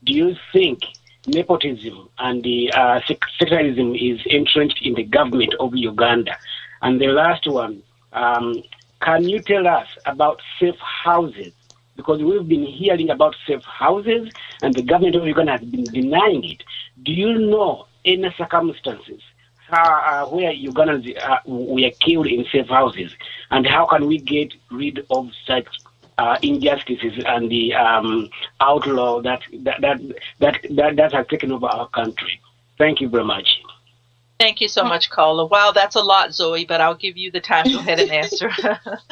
Do you think nepotism and the sectarianism is entrenched in the government of Uganda? And the last one, can you tell us about safe houses? Because we've been hearing about safe houses and the government of Uganda has been denying it. Do you know any circumstances where Ugandans were killed in safe houses? And how can we get rid of such injustices and the outlaw that has taken over our country? Thank you very much. Thank you so much, caller. Wow, that's a lot, Zoe, but I'll give you the time to go ahead and answer.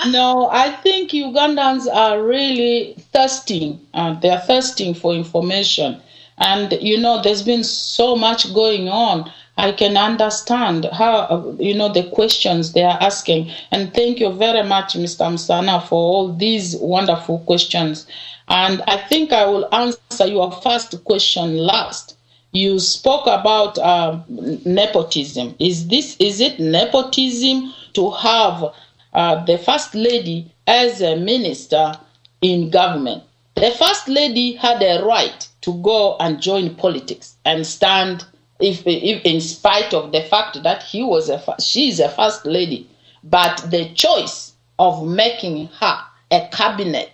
No, I think Ugandans are really thirsting. They're thirsting for information. And, there's been so much going on. I can understand how, the questions they are asking. And thank you very much, Mr. Msana, for all these wonderful questions. And I think I will answer your first question last. You spoke about nepotism. Is it nepotism to have the First Lady as a minister in government? The First Lady had a right to go and join politics and stand, if in spite of the fact that she is a First Lady. But the choice of making her a cabinet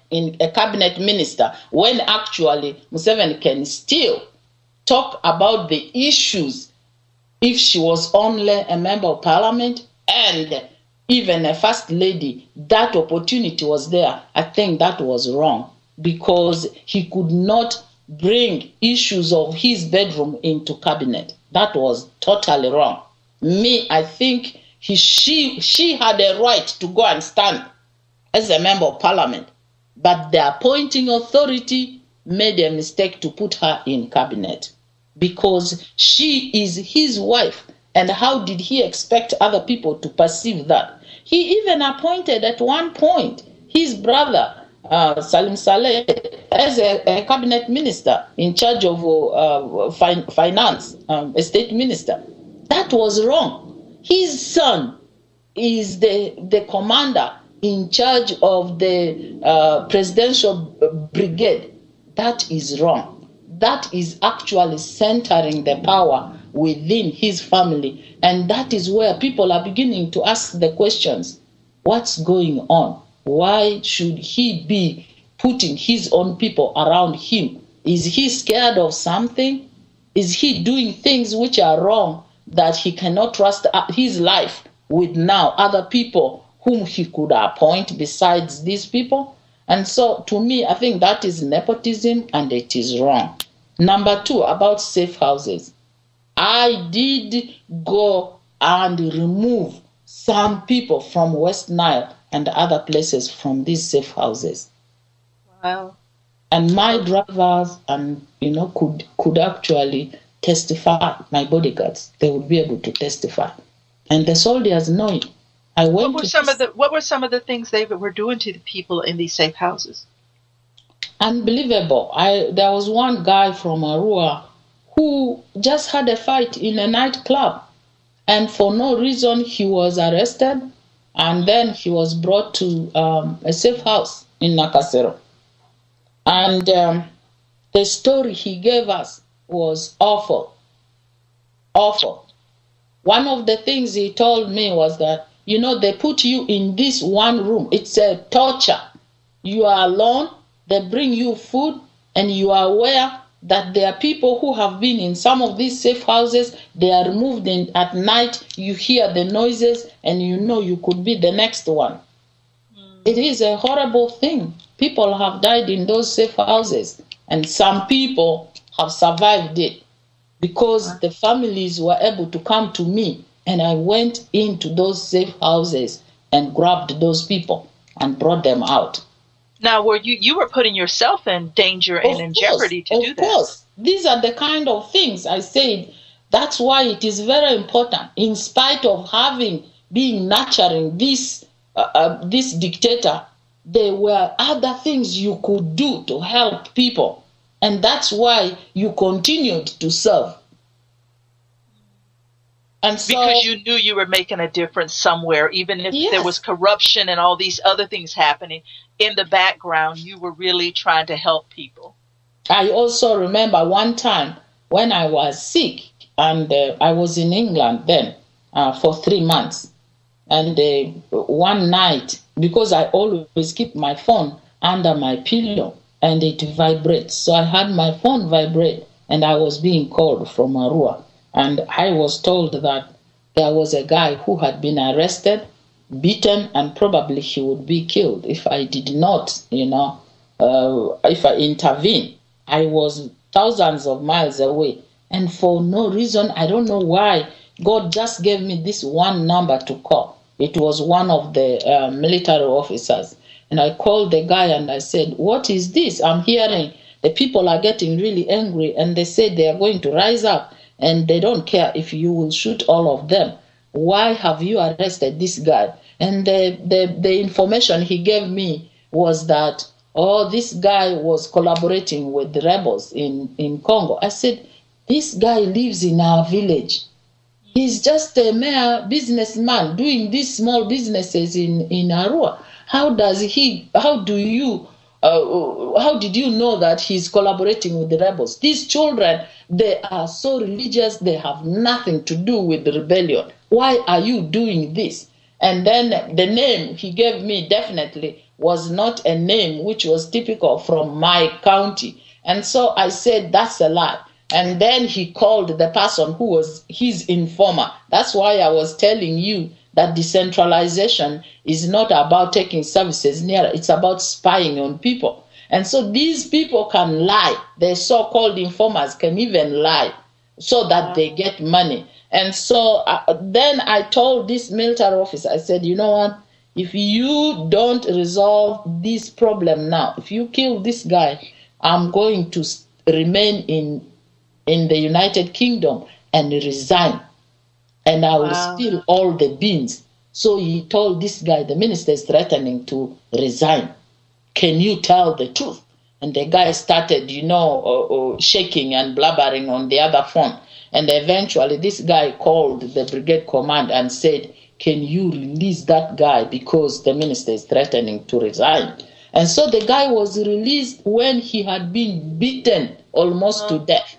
minister, when actually Museveni can still talk about the issues if she was only a member of parliament and even a first lady, that opportunity was there. I think that was wrong because he could not bring issues of his bedroom into cabinet. That was totally wrong. I think she had a right to go and stand as a member of parliament, but the appointing authority made a mistake to put her in cabinet because she is his wife. And how did he expect other people to perceive that? He even appointed at one point his brother, Salim Saleh, as a cabinet minister in charge of finance, a state minister. That was wrong. His son is the commander in charge of the presidential brigade. That is wrong. That is actually centering the power within his family. And that is where people are beginning to ask the questions. What's going on? Why should he be putting his own people around him? Is he scared of something? Is he doing things which are wrong that he cannot trust his life with now other people whom he could appoint besides these people? And so, to me, I think that is nepotism and it is wrong. Number two, about safe houses. I did go and remove some people from West Nile and other places from these safe houses. Wow. And my drivers could actually testify, my bodyguards, they would be able to testify. And the soldiers know it. What were some of the things they were doing to the people in these safe houses? Unbelievable. There was one guy from Arua who just had a fight in a nightclub, and for no reason he was arrested, and then he was brought to a safe house in Nakasero. And the story he gave us was awful. Awful. One of the things he told me was that, they put you in this one room. It's a torture. You are alone. They bring you food. and you are aware that there are people who have been in some of these safe houses, they are removed at night, you hear the noises, and you know you could be the next one. It is a horrible thing. People have died in those safe houses, and some people have survived it because the families were able to come to me, and I went into those safe houses and grabbed those people and brought them out. Now, were you were putting yourself in danger and in jeopardy to do that? Of course. These are the kind of things I said. That's why it is very important, in spite of being nurturing this dictator, there were other things you could do to help people. And that's why you continued to serve. And so, because you knew you were making a difference somewhere, even if there was corruption and all these other things happening in the background, you were really trying to help people. I also remember one time when I was sick, and I was in England then for 3 months. And one night, because I always keep my phone under my pillow and it vibrates, so I had my phone vibrate, and I was being called from Arua. And I was told that there was a guy who had been arrested, beaten, and probably he would be killed if I did not, if I intervene. I was thousands of miles away. And for no reason, I don't know why, God just gave me this one number to call. It was one of the military officers. And I called the guy and I said, what is this? I'm hearing the people are getting really angry, and they said they are going to rise up. And they don't care if you will shoot all of them. Why have you arrested this guy? And the information he gave me was that, this guy was collaborating with the rebels in Congo. I said, this guy lives in our village. He's just a mere businessman doing these small businesses in Arua. How did you know that he's collaborating with the rebels? These children, they are so religious, they have nothing to do with the rebellion. Why are you doing this? And then the name he gave me definitely was not a name which was typical from my county. And so I said, that's a lie. And then he called the person who was his informer. That's why I was telling you that decentralization is not about taking services nearer. It's about spying on people. And so these people can lie. The so-called informers can even lie so that they get money. And so then I told this military officer, I said, you know what? If you don't resolve this problem now, if you kill this guy, I'm going to remain in the United Kingdom and resign. And I will steal all the beans. So he told this guy, the minister is threatening to resign. Can you tell the truth? And the guy started, shaking and blabbering on the other phone. And eventually this guy called the brigade command and said, can you release that guy because the minister is threatening to resign? And so the guy was released when he had been beaten almost to death.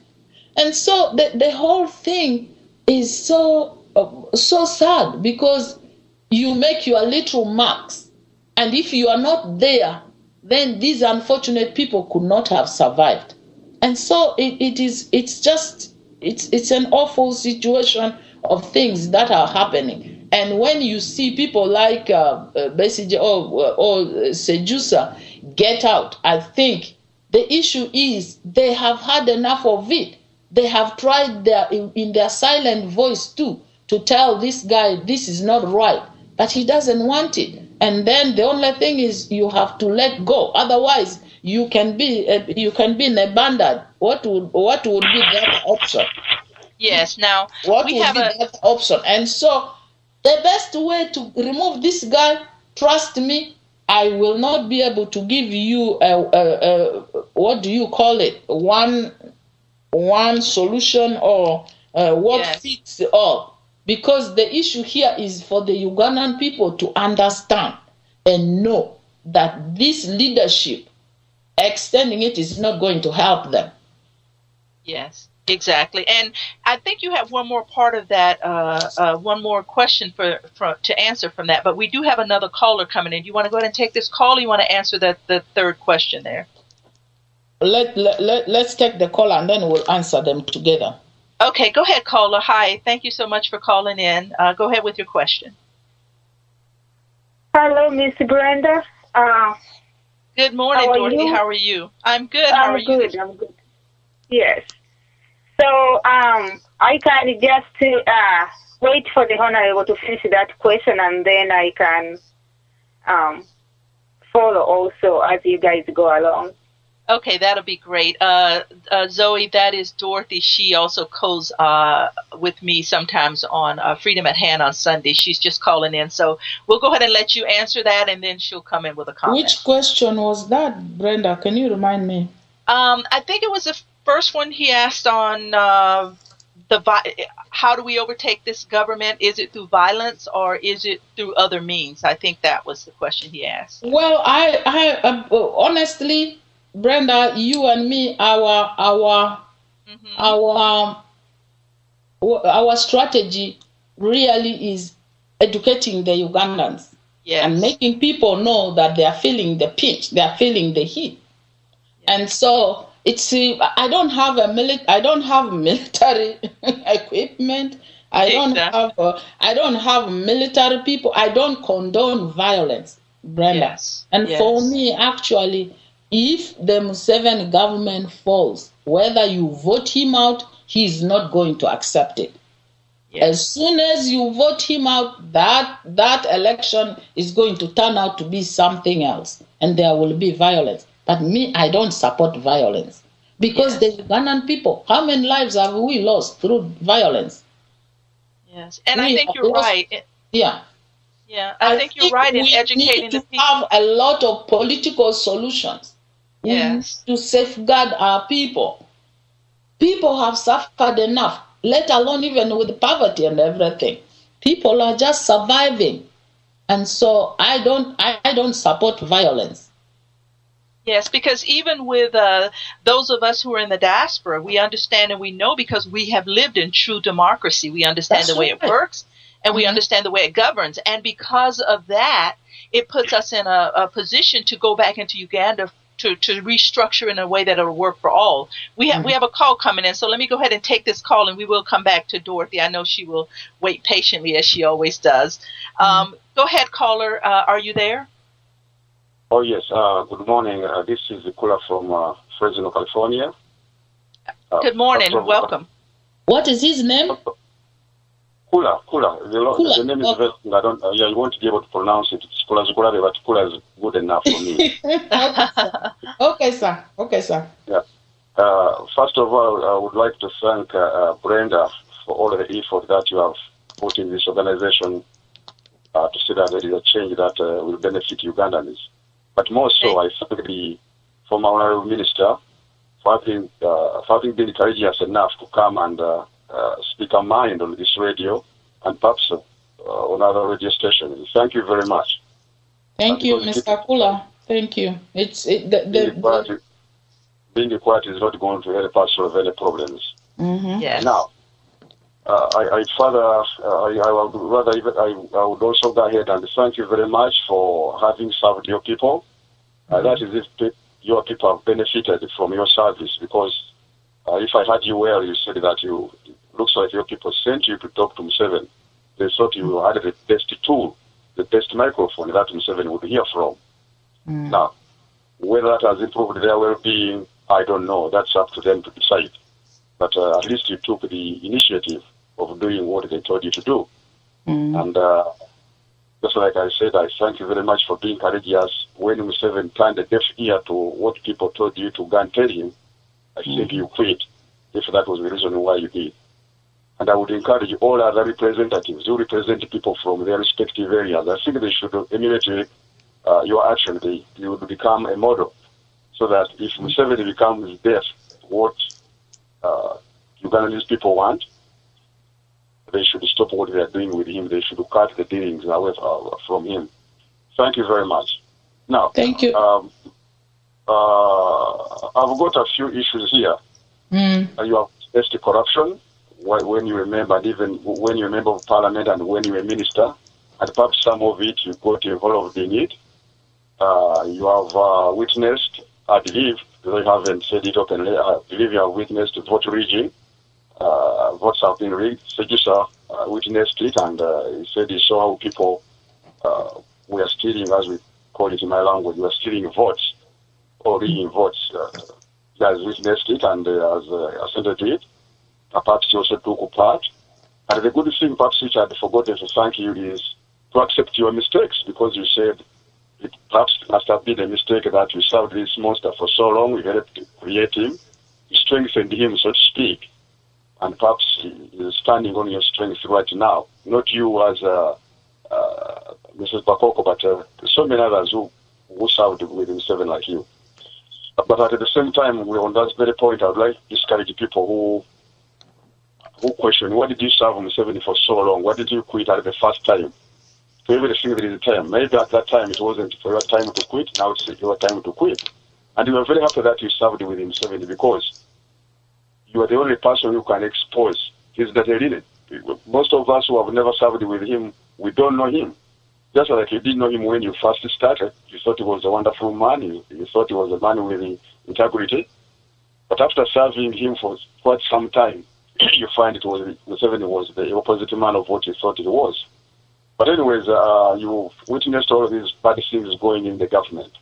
And so the whole thing is so sad, because you make your little marks, and if you are not there, then these unfortunate people could not have survived. And so it's an awful situation of things that are happening. And when you see people like Besigye or Sejusa get out, I think the issue is they have had enough of it. They have tried in their silent voice too to tell this guy this is not right, but he doesn't want it. And then the only thing is you have to let go. Otherwise, you can be in a bandit. What would be the other option? Yes. Now what would be the other option? And so the best way to remove this guy, trust me, I will not be able to give you what do you call it? One solution or what fits all. Because the issue here is for the Ugandan people to understand and know that this leadership, extending it, is not going to help them. Yes, exactly. And I think you have one more part of that, one more question to answer from that. But we do have another caller coming in. Do you want to go ahead and take this call, or you want to answer the third question there? let's take the call and then we'll answer them together. Okay, go ahead, caller. Hi, thank you so much for calling in. Go ahead with your question. Hello, Miss Brenda. Good morning, Dorothy. How are you? I'm good. How are you? I'm good. Yes. So I can just wait for the Honorable to finish that question, and then I can follow also as you guys go along. Okay, that'll be great. Zoe, that is Dorothy. She also calls with me sometimes on Freedom at Hand on Sunday. She's just calling in. So we'll go ahead and let you answer that, and then she'll come in with a comment. Which question was that, Brenda? Can you remind me? I think it was the first one he asked on how do we overtake this government? Is it through violence or is it through other means? I think that was the question he asked. Well, I honestly, Brenda, you and me, our strategy really is educating the Ugandans. Yes. And making people know that they are feeling the pinch, they are feeling the heat. Yes. And so it's I don't have military equipment. I don't have military people. I don't condone violence, Brenda. Yes. And for me, actually, if the Museveni government falls, whether you vote him out, he is not going to accept it. Yes. As soon as you vote him out, that election is going to turn out to be something else, and there will be violence. But me, I don't support violence. Because the Ugandan people, how many lives have we lost through violence? Yes, and I think you're right. Yeah. Yeah, I think you're right in educating the people. We have a lot of political solutions. Yes. To safeguard our people. People have suffered enough, let alone even with poverty and everything. People are just surviving. And so I don't support violence. Yes, because even with those of us who are in the diaspora, we understand and we know because we have lived in true democracy. We understand the way it works and we understand the way it governs. And because of that, it puts us in a position to go back into Uganda to restructure in a way that will work for all. We have a call coming in, so let me go ahead and take this call and we will come back to Dorothy. I know she will wait patiently as she always does. Go ahead, caller. Are you there? Oh, yes. Good morning. This is Kula from Fresno, California. Good morning. Welcome. What is his name? Kula. The name is very, you won't be able to pronounce it. It's Kula Zukurabe, but Kula is good enough for me. Okay, sir. Yeah. First of all, I would like to thank Brenda for all the effort that you have put in this organization to see that there is a change that will benefit Ugandans. But more so, I thank the former honorable minister for having been courageous enough to come and speak her mind on this radio and perhaps on other radio stations. Thank you very much. Thank you, Mr. Kula. Thank you. Being quiet is not going to help us solve any problems. Mm-hmm. Yes. Now, I would also go ahead and thank you very much for having served your people. That is if your people have benefited from your service, because if I heard you well, you said that it looks like your people sent you to talk to Museveni. They thought you had the best tool, the best microphone that Museveni would hear from. Now, whether that has improved their well-being, I don't know. That's up to them to decide. But at least you took the initiative of doing what they told you to do. And just like I said, I thank you very much for being courageous. When Museveni turned a deaf ear to what people told you to go and tell him, I think you quit, if that was the reason why you did. And I would encourage all other representatives who represent people from their respective areas. I think they should emulate your action. You would become a model, so that if Museveni becomes deaf, what Ugandan people want, they should stop what they are doing with him. They should cut the dealings away from him. Thank you very much. Now, thank you. I've got a few issues here. You have tested corruption when you remember, and even when you're a member of parliament and when you're a minister, and perhaps some of it you got involved in it. You have witnessed, I believe, they haven't said it openly. I believe you have witnessed vote rigging. Votes have been rigged. Segisa witnessed it, and he said he saw how people were stealing, as we call it in my language, were stealing votes or rigging votes. He has witnessed it and has assented to it. Perhaps he also took part. And the good thing, perhaps, which I had forgotten to thank you, is to accept your mistakes, because you said it perhaps must have been a mistake that we served this monster for so long. We helped to create him, we strengthened him, so to speak. And perhaps he is standing on your strength right now. Not you as Mrs. Bakoko, but so many others who served with Museveni like you. But at the same time, on that very point, I would like to discourage people who question, why did you serve Museveni for so long? Why did you quit at the first time? For everything there is a time. Maybe at that time it wasn't for your time to quit, now it's your time to quit. And you are very happy that you served with Museveni, because you are the only person who can expose his dirty linen. Most of us who have never served with him, we don't know him. Just like you didn't know him when you first started, you thought he was a wonderful man, you thought he was a man with integrity. But after serving him for quite some time, you find Museveni was the opposite man of what you thought he was. But anyways, you witnessed all of these bad things going in the government.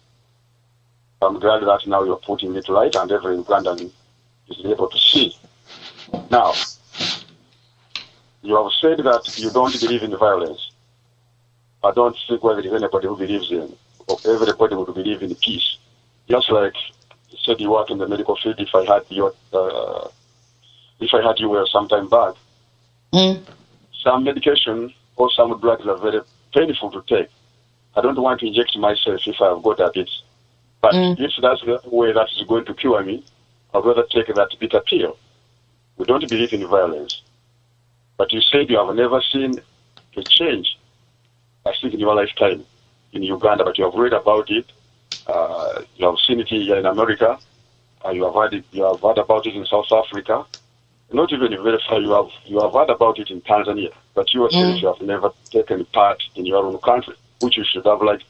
I'm glad that now you're putting it right and every Ugandan is able to see. Now, you have said that you don't believe in violence. I don't think whether there is anybody who believes in, or everybody would believe in peace. Just like you said you work in the medical field, if I had you were sometime back, some medication or some drugs are very painful to take. I don't want to inject myself if I have got diabetes. But if that's the way that is going to cure me, I'd rather take that bitter pill. We don't believe in violence. But you said you have never seen a change, I think, in your lifetime in Uganda, but you have read about it. You have seen it here in America. You have heard about it in South Africa. Not even very far, you have heard about it in Tanzania, but you yourself you have never taken part in your own country, which you should have liked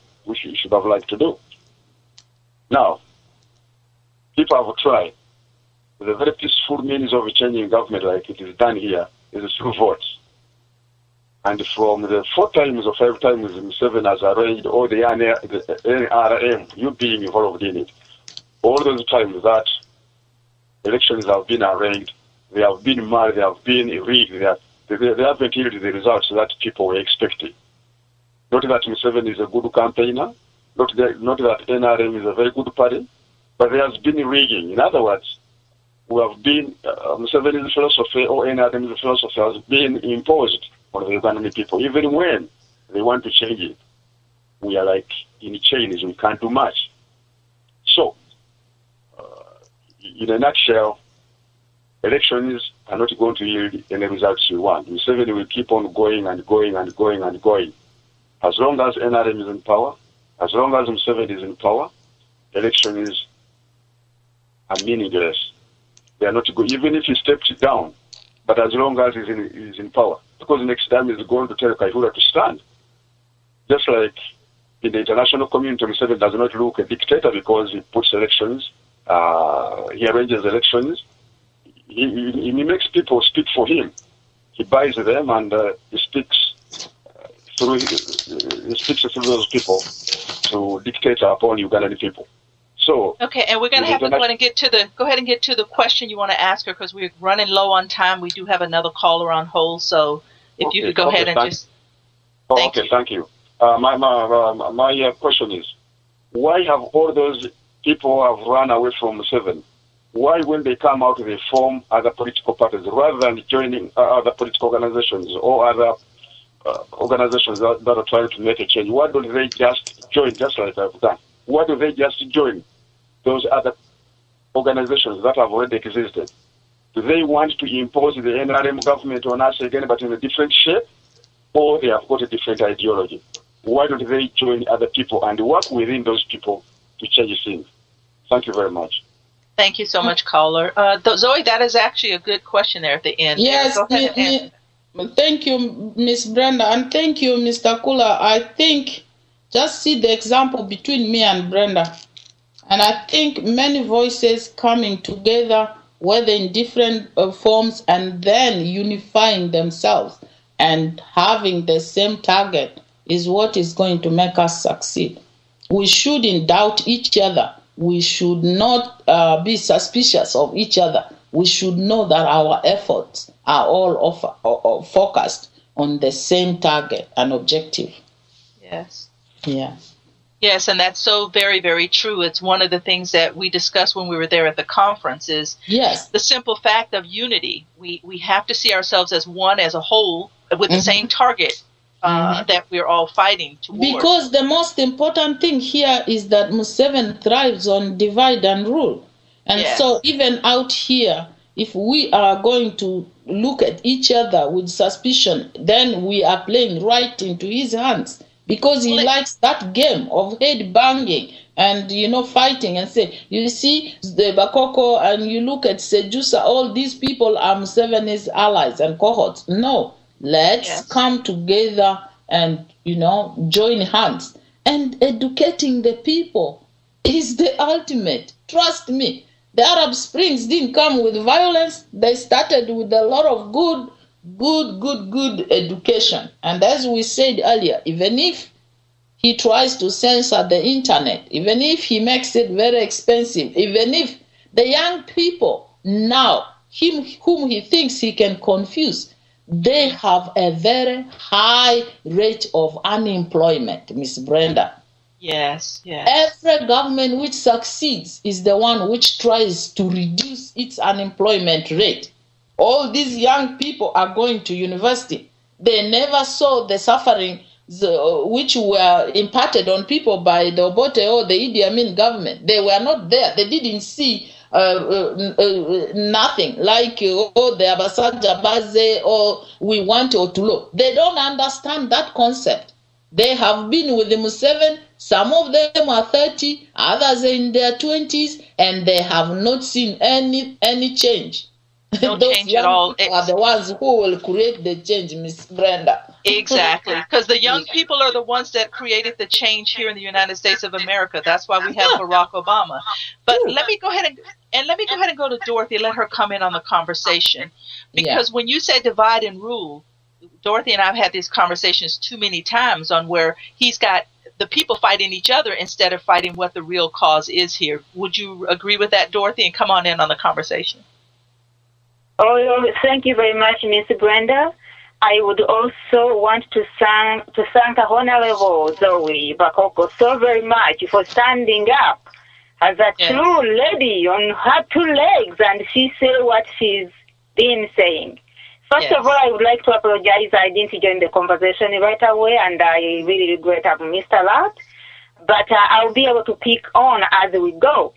to do. Now, people have tried. The very peaceful means of changing government, like it is done here, is through votes. And from the 4 times or 5 times Museveni has arranged all the NRM, you being involved in it, all those times that elections have been arranged, they have been marred, they have been rigged, they haven't yielded the results that people were expecting. Not that Museveni is a good campaigner, not that NRM is a very good party, but there has been rigging. In other words, we have been, Museveni's philosophy or NRM's philosophy has been imposed on the Ugandan people, even when they want to change it. We are like in chains, we can't do much. So, in a nutshell, elections are not going to yield any results you want. Museveni will keep on going and going and going and going. As long as NRM is in power, as long as Museveni is in power, elections are meaningless. They are not good, even if he steps down, but as long as he's in power. Because next time he's going to tell Kaihura to stand. Just like in the international community, Museveni does not look a dictator because he puts elections, he arranges elections. He makes people speak for him. He buys them and he speaks through those people to dictate upon Ugandan people. So okay, and we're going to have to go ahead and get to the question you want to ask her, because we're running low on time. We do have another caller on hold, so if you could go ahead and just. Thank you. My question is, why have all those people have run away from Museveni? Why, when they come out, they form other political parties rather than joining other political organizations or other organizations that are trying to make a change? Why don't they just join, just like I've done? Why do they just join those other organizations that have already existed? Do they want to impose the NRM government on us again, but in a different shape, or they have got a different ideology? Why don't they join other people and work within those people to change things? Thank you very much. Thank you so much, caller. Zoe, that is actually a good question there at the end. Yes, go ahead and thank you, Miss Brenda, and thank you, Mr. Kula. I think just see the example between me and Brenda. And I think many voices coming together, whether in different forms, and then unifying themselves and having the same target is what is going to make us succeed. We shouldn't doubt each other. We should not be suspicious of each other. We should know that our efforts are all focused on the same target and objective. Yes. Yeah. Yes, and that's so very, very true. It's one of the things that we discussed when we were there at the conference is the simple fact of unity. We have to see ourselves as one, as a whole, with the same target that we're all fighting towards. Because the most important thing here is that Museveni thrives on divide and rule. And so even out here, if we are going to look at each other with suspicion, then we are playing right into his hands. Because he likes that game of head banging and, fighting and say, you see, the Bakoko and you look at Sejusa, all these people are Museveni's allies and cohorts. No, let's come together and, join hands. And educating the people is the ultimate. Trust me, the Arab Springs didn't come with violence. They started with a lot of good education. And as we said earlier, even if he tries to censor the internet, even if he makes it very expensive, even if the young people now, whom he thinks he can confuse, they have a very high rate of unemployment, Miss Brenda. Yes, yes. Every government which succeeds is the one which tries to reduce its unemployment rate. All these young people are going to university. They never saw the suffering which were imparted on people by the Obote or the Idi Amin government. They were not there. They didn't see nothing like the Abasaja Baze or we want Otulo. They don't understand that concept. They have been with the Museveni. Some of them are 30, others are in their 20s, and they have not seen any change. No Those change at all. Are the ones who will create the change, Miss Brenda. Exactly, because the young people are the ones that created the change here in the United States of America. That's why we have Barack Obama. But let me go ahead and go to Dorothy. Let her come in on the conversation, because when you said divide and rule, Dorothy and I have had these conversations too many times on where he's got the people fighting each other instead of fighting what the real cause is here. Would you agree with that, Dorothy? And come on in on the conversation. Oh, thank you very much, Miss Brenda. I would also want to thank Honorable Zoe Bakoko so very much for standing up as a true lady on her two legs, and she said what she's been saying. First of all, I would like to apologize. I didn't join the conversation right away, and I really regret I've missed a lot. But I'll be able to pick on as we go.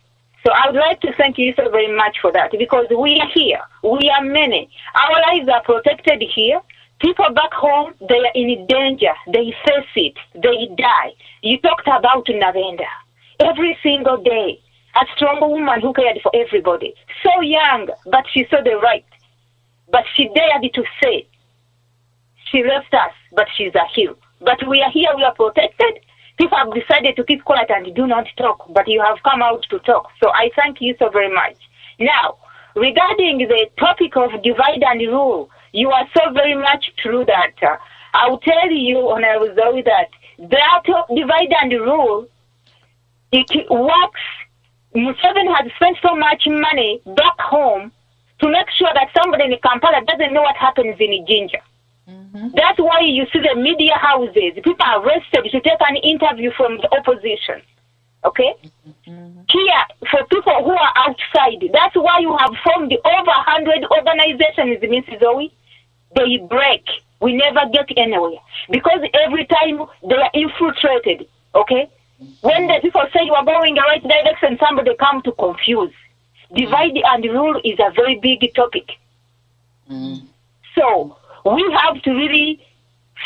So I would like to thank you so very much for that, because we are here. We are many. Our lives are protected here. People back home, they are in danger. They face it. They die. You talked about Narendra. Every single day, a strong woman who cared for everybody. So young, but she saw the right. But she dared to say, she left us, but she's a hero. But we are here, we are protected. People have decided to keep quiet and do not talk, but you have come out to talk. So I thank you so very much. Now, regarding the topic of divide and rule, you are so very much true that I'll tell you, Honorable Zoe, that divide and rule, it works. Museveni has spent so much money back home to make sure that somebody in Kampala doesn't know what happens in Jinja. Mm-hmm. That's why you see the media houses, people are arrested to take an interview from the opposition. Okay? Mm-hmm. Here, for people who are outside, that's why you have formed over 100 organizations, Mrs. Zoe. They break. We never get anywhere. Because every time they are infiltrated. Okay? When the people say you are going in the right direction, somebody come to confuse. Divide and rule is a very big topic. Mm. So, we have to really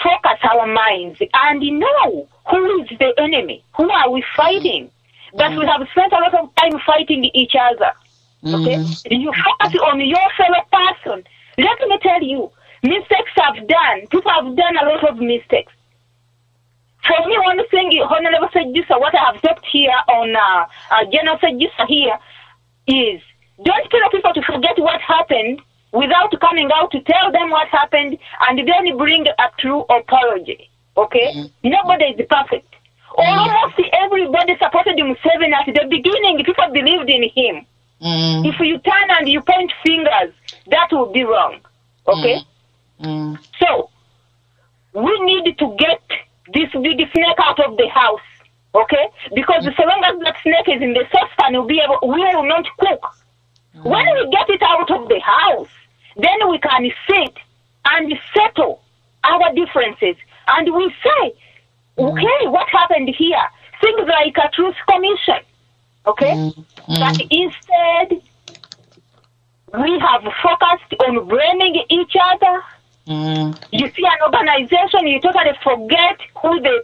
focus our minds and know who is the enemy, who are we fighting. But we have spent a lot of time fighting each other. Okay? You focus on your fellow person. Let me tell you, mistakes have done. People have done a lot of mistakes. For me, one thing Honorable said Sejusa, what I have talked here on General Sejusa here is, don't tell people to forget what happened without coming out to tell them what happened and then bring a true apology. Okay? Nobody is perfect. Almost everybody supported Museveni at the beginning. People believed in him. If you turn and you point fingers, that would be wrong. Okay? So, we need to get this big snake out of the house. Okay? Because so long as that snake is in the saucepan, we will not cook. When we get it out of the house, then we can sit and settle our differences. And we say, okay, what happened here? Things like a truth commission. Okay? But instead, we have focused on blaming each other. You see an organization, you totally forget who the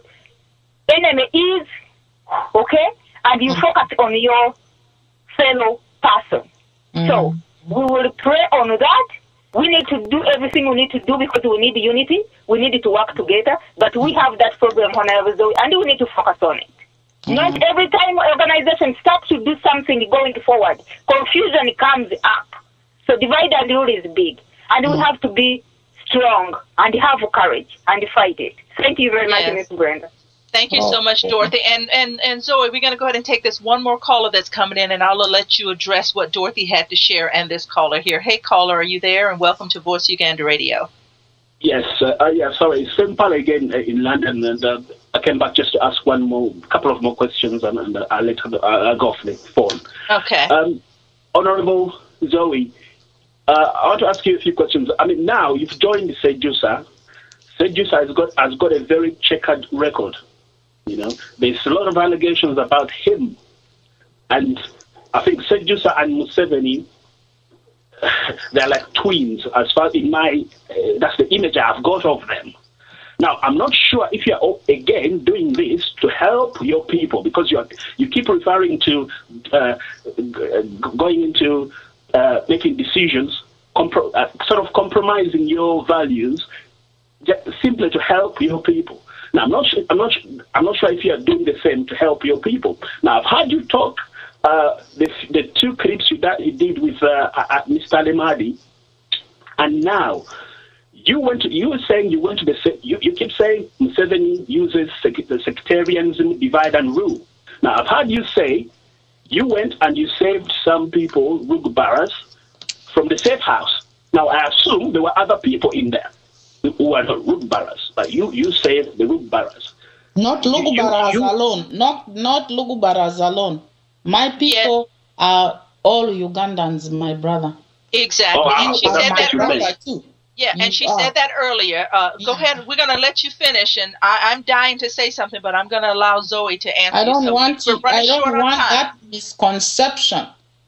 enemy is, okay? And you focus on your fellow person. So, we will pray on that. We need to do everything we need to do because we need unity. We need to work together. But we have that problem and we need to focus on it. Not every time organization starts to do something going forward, confusion comes up. So divide and rule is big. And we have to be strong and have courage and fight it. Thank you very much, Ms. Brenda. Thank you so much, Dorothy. And Zoe, we're going to go ahead and take this one more caller that's coming in, and I'll let you address what Dorothy had to share and this caller here. Hey, caller, are you there? And welcome to Voice Uganda Radio. Yes, sorry, Simple again in London, and I came back just to ask couple of more questions, and I'll go off the phone. Okay. Honorable Zoe, I want to ask you a few questions. I mean, now you've joined Sejusa. Sejusa has got a very checkered record. You know, there's a lot of allegations about him, and I think Sejusa and Museveni, they're like twins. As far as that's the image I've got of them. Now, I'm not sure if you're again doing this to help your people, because you keep referring to going into making decisions, sort of compromising your values, simply to help your people. Now, I'm not sure if you are doing the same to help your people. Now, I've heard you talk the two clips you did with Mr. Lemadi, and now you keep saying Museveni uses the sectarianism, divide and rule. Now, I've heard you say you went and you saved some people, Rugbaras, from the safe house. Now, I assume there were other people in there who are not Rugbaras, but you saved the Rugbaras. Not Rugbaras alone. Not Rugbaras alone. My people are all Ugandans, my brother. Exactly. And she said that earlier. Too. Yeah, and she said that earlier. Go ahead. We're going to let you finish, and I'm dying to say something, but I'm going to allow Zoe to answer. I don't want that misconception,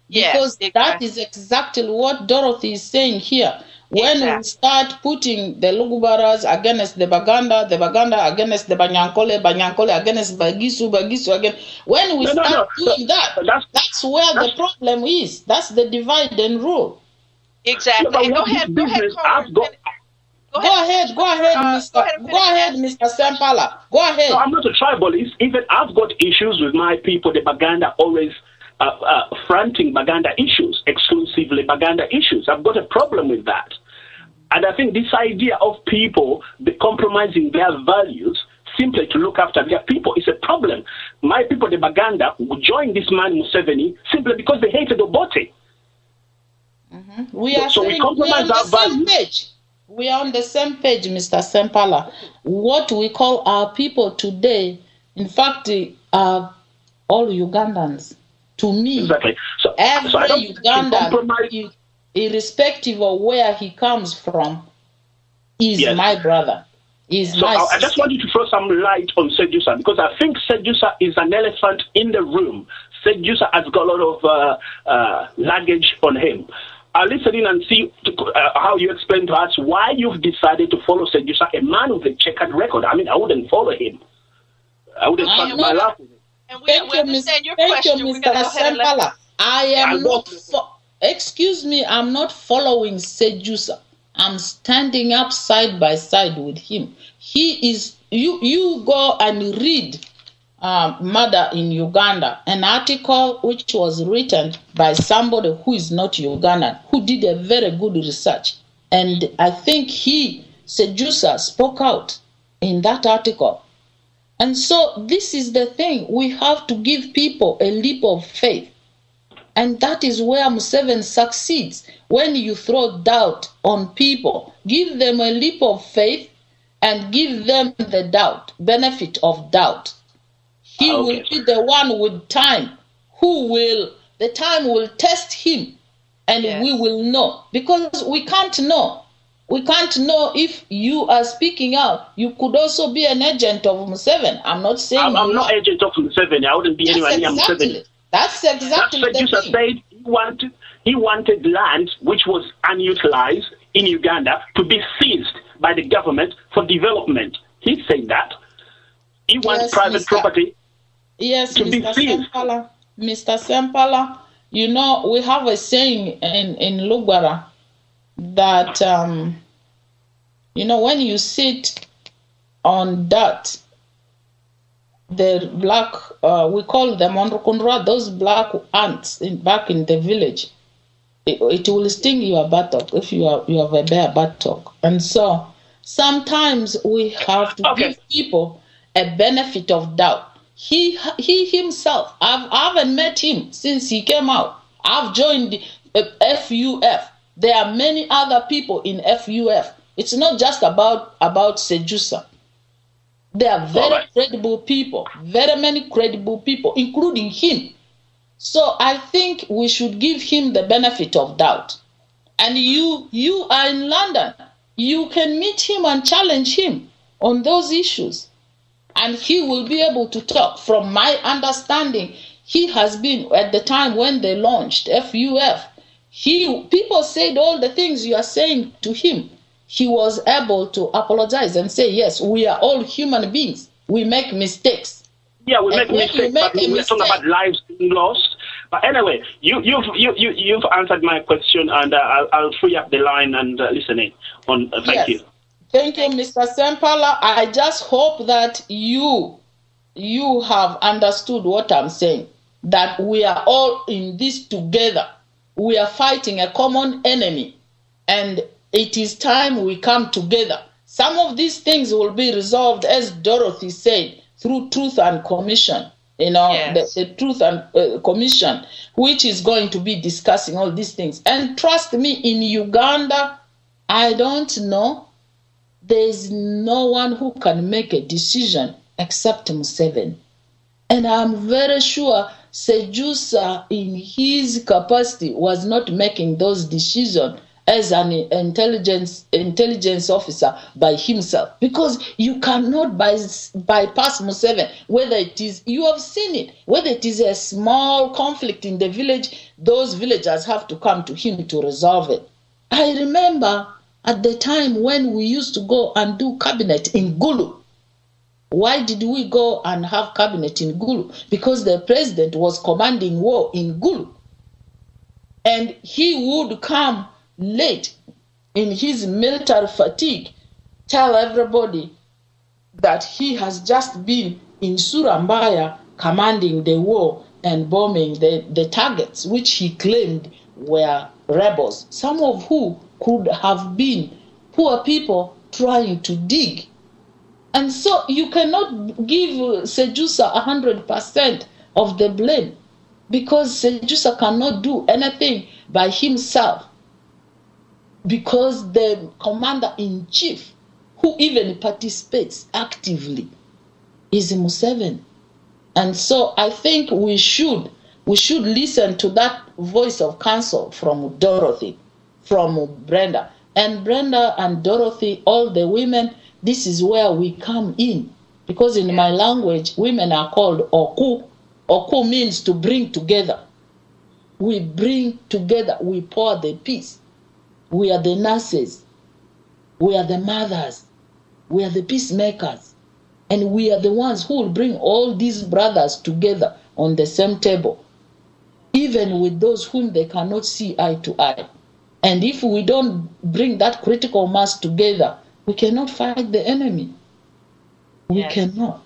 because that is exactly what Dorothy is saying here. When we start putting the Lugubaras against the Baganda against the Banyankole against Bagisu again, when we start doing that's where the problem is. That's the divide and rule. Exactly. Go ahead, Mr. Sempala. Go ahead. No, I'm not a tribalist. Even I've got issues with my people. The Baganda always fronting Baganda issues, exclusively Baganda issues. I've got a problem with that. And I think this idea of people compromising their values simply to look after their people is a problem. My people, the Baganda, would join this man Museveni simply because they hated Obote. We are on the same page. We are on the same page, Mr. Sempala. What we call our people today, in fact, are all Ugandans. To me, exactly. Every Ugandan, irrespective of where he comes from, is my brother. I just want you to throw some light on Sejusa, because I think Sejusa is an elephant in the room. Sejusa has got a lot of luggage on him. I'll listen in and see how you explain to us why you've decided to follow Sejusa, a man with a checkered record. I mean, I wouldn't follow him. I wouldn't start my life with him. And we understand your question. Thank you, Mr. Sempala. I'm not following Sejusa. I'm standing up side by side with him. He is, you go and read murder in Uganda, an article which was written by somebody who is not Ugandan, who did a very good research. And I think Sejusa, spoke out in that article. And so this is the thing. We have to give people a leap of faith. And that is where Museveni succeeds. When you throw doubt on people, give them a leap of faith and give them the benefit of doubt. He will be the one with time the time will test him, and we will know. Because we can't know. We can't know if you are speaking out. You could also be an agent of Museveni. I'm not saying I'm not agent of Museveni. I wouldn't be anywhere near Museveni. That's exactly the thing. Said he wanted land which was unutilized in Uganda to be seized by the government for development. He said that. He wants private property to be seized. Mr. Sempala, you know, we have a saying in Lugwara that, you know, when you sit on dirt, the black, we call them onrukundra, those black ants back in the village, it will sting your buttock if you have a bare buttock. And so sometimes we have to give people a benefit of doubt. He himself, I haven't met him since he came out. I've joined FUF. There are many other people in FUF. It's not just about Sejusa. There are very credible people, very many credible people, including him. So I think we should give him the benefit of doubt. And you are in London. You can meet him and challenge him on those issues. And he will be able to talk. From my understanding, he has been, at the time when they launched FUF, people said all the things you are saying to him. He was able to apologize and say, yes, we are all human beings. We make mistakes. Yeah, we make mistakes, but we're talking about lives being lost. But anyway, you've answered my question, and I'll free up the line and listening. Thank you. Thank you, Mr. Sempala. I just hope that you have understood what I'm saying, that we are all in this together. We are fighting a common enemy, and it is time we come together. Some of these things will be resolved, as Dorothy said, through Truth and Commission. You know, the Truth and Commission, which is going to be discussing all these things. And trust me, in Uganda, I don't know. There's no one who can make a decision except Museveni. And I'm very sure Sejusa, in his capacity, was not making those decisions as an intelligence officer by himself. Because you cannot bypass Museveni, whether it is, you have seen it, whether it is a small conflict in the village, those villagers have to come to him to resolve it. I remember at the time when we used to go and do cabinet in Gulu. Why did we go and have cabinet in Gulu? Because the president was commanding war in Gulu. And he would come late in his military fatigue, tell everybody that he has just been in Surambaya commanding the war and bombing the targets, which he claimed were rebels, some of who could have been poor people trying to dig. And so you cannot give Sejusa 100% of the blame, because Sejusa cannot do anything by himself, because the commander-in-chief, who even participates actively, is Museveni. And so I think we should listen to that voice of counsel from Dorothy, from Brenda. And Brenda and Dorothy, all the women, this is where we come in. Because in my language, women are called Oku. Oku means to bring together. We bring together, we pour the peace. We are the nurses. We are the mothers. We are the peacemakers. And we are the ones who will bring all these brothers together on the same table, even with those whom they cannot see eye to eye. And if we don't bring that critical mass together, we cannot fight the enemy. We cannot.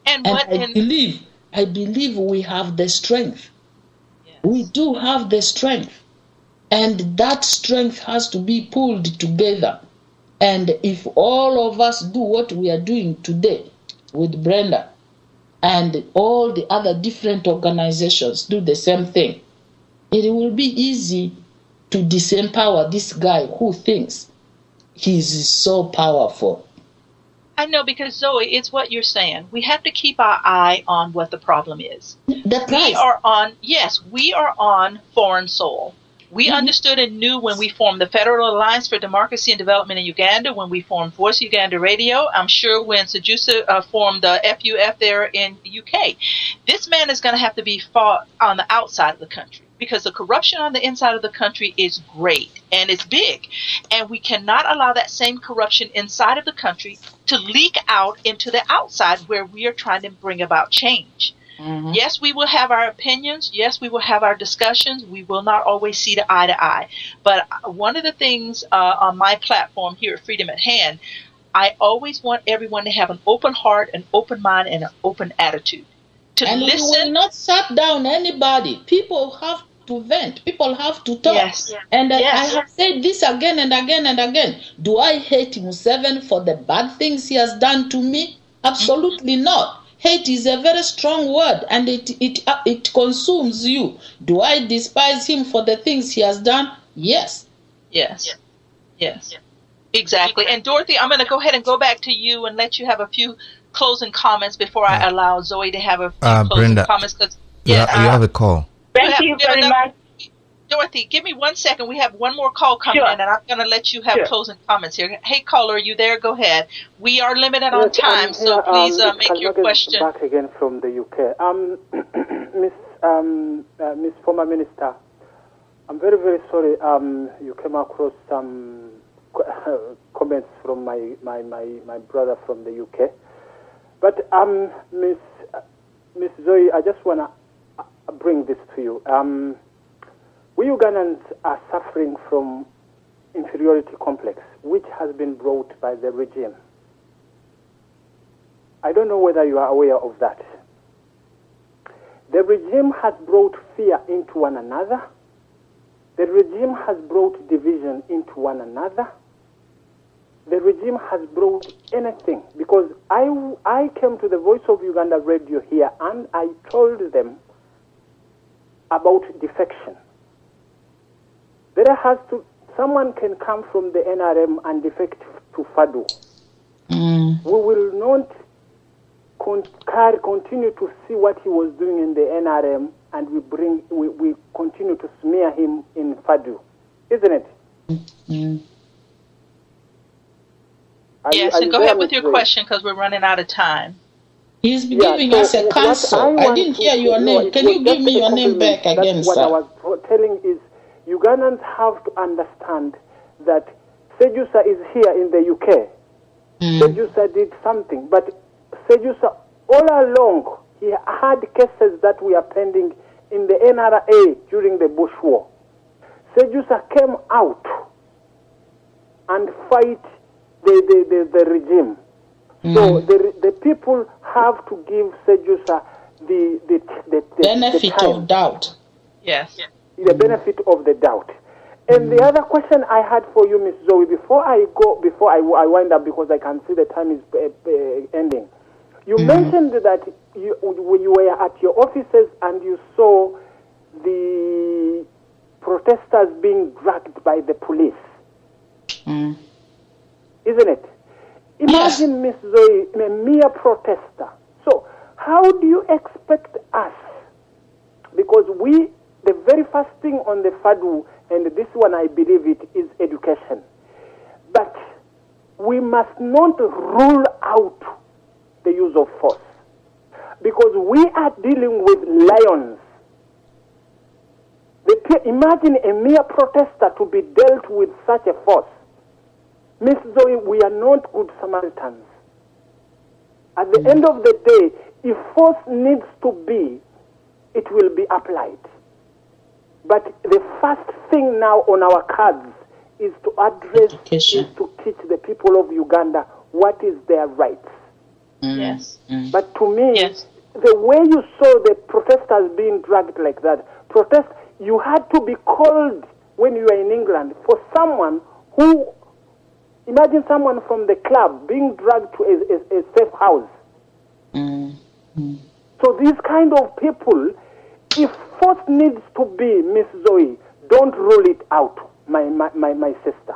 And I believe we have the strength. Yes. We do have the strength. And that strength has to be pulled together. And if all of us do what we are doing today with Brenda, and all the other different organizations do the same thing, it will be easy to disempower this guy who thinks he's so powerful. I know, because Zoe, it's what you're saying. We have to keep our eye on what the problem is. The price. We are on foreign soil. We understood and knew when we formed the Federal Alliance for Democracy and Development in Uganda, when we formed Voice Uganda Radio. I'm sure when Sejusa formed the FUF there in the UK. This man is going to have to be fought on the outside of the country, because the corruption on the inside of the country is great and it's big. And we cannot allow that same corruption inside of the country to leak out into the outside, where we are trying to bring about change. Mm-hmm. Yes, we will have our opinions. Yes, we will have our discussions. We will not always see eye to eye. But one of the things on my platform here at Freedom at Hand, I always want everyone to have an open heart, an open mind, and an open attitude. And we will not shut down anybody. People have to vent. People have to talk. Yes. And I have said this again and again and again. Do I hate Museveni for the bad things he has done to me? Absolutely not. Hate is a very strong word, and it consumes you. Do I despise him for the things he has done? Yes. Yes. Exactly. And Dorothy, I'm going to go ahead and go back to you and let you have a few closing comments before I allow Zoe to have a few closing Brenda, comments. You have a call. Thank you very much. Dorothy, give me 1 second. We have one more call coming in, and I'm going to let you have closing comments here. Hey, caller, are you there? Go ahead. We are limited on time, so please make your question. Back again from the UK. Miss Former Minister, I'm very, very sorry you came across some comments from my brother from the UK. But, Miss Zoe, I just want to bring this to you. We Ugandans are suffering from inferiority complex, which has been brought by the regime. I don't know whether you are aware of that. The regime has brought fear into one another. The regime has brought division into one another. The regime has brought anything, because I came to the Voice of Uganda radio here and I told them about defection. Someone can come from the NRM and defect to FADU. We will not continue to see what he was doing in the NRM, and we continue to smear him in FADU, isn't it? Yes, and go ahead with your question, because we're running out of time. He's giving us a counsel. I didn't hear your name. Can you give me your name back again, what sir? I was telling is, Ugandans have to understand that Sejusa is here in the UK. Sejusa did something, but Sejusa, all along, he had cases that were pending in the NRA during the Bush War. Sejusa came out and fight the regime. So the people have to give Sejusa the benefit of doubt. Yes. The benefit of the doubt. And the other question I had for you, Miss Zoe, before I wind up, because I can see the time is ending. You mentioned that when you were at your offices and you saw the protesters being dragged by the police. Isn't it? Imagine, Miss Zoe, a mere protester. So how do you expect us? Because the very first thing on the FADU, and this one I believe it, is education. But we must not rule out the use of force, because we are dealing with lions. Imagine a mere protester to be dealt with such a force. Miss Zoe, we are not good Samaritans. At the end of the day, if force needs to be, it will be applied. But the first thing now on our cards is to address, is to teach the people of Uganda what is their rights. Yes. But to me, yes. the way you saw the protesters being dragged like that, you had to be called when you were in England for someone who, imagine someone from the club being dragged to a safe house. So these kind of people, if force needs to be, Miss Zoe, don't rule it out, my sister.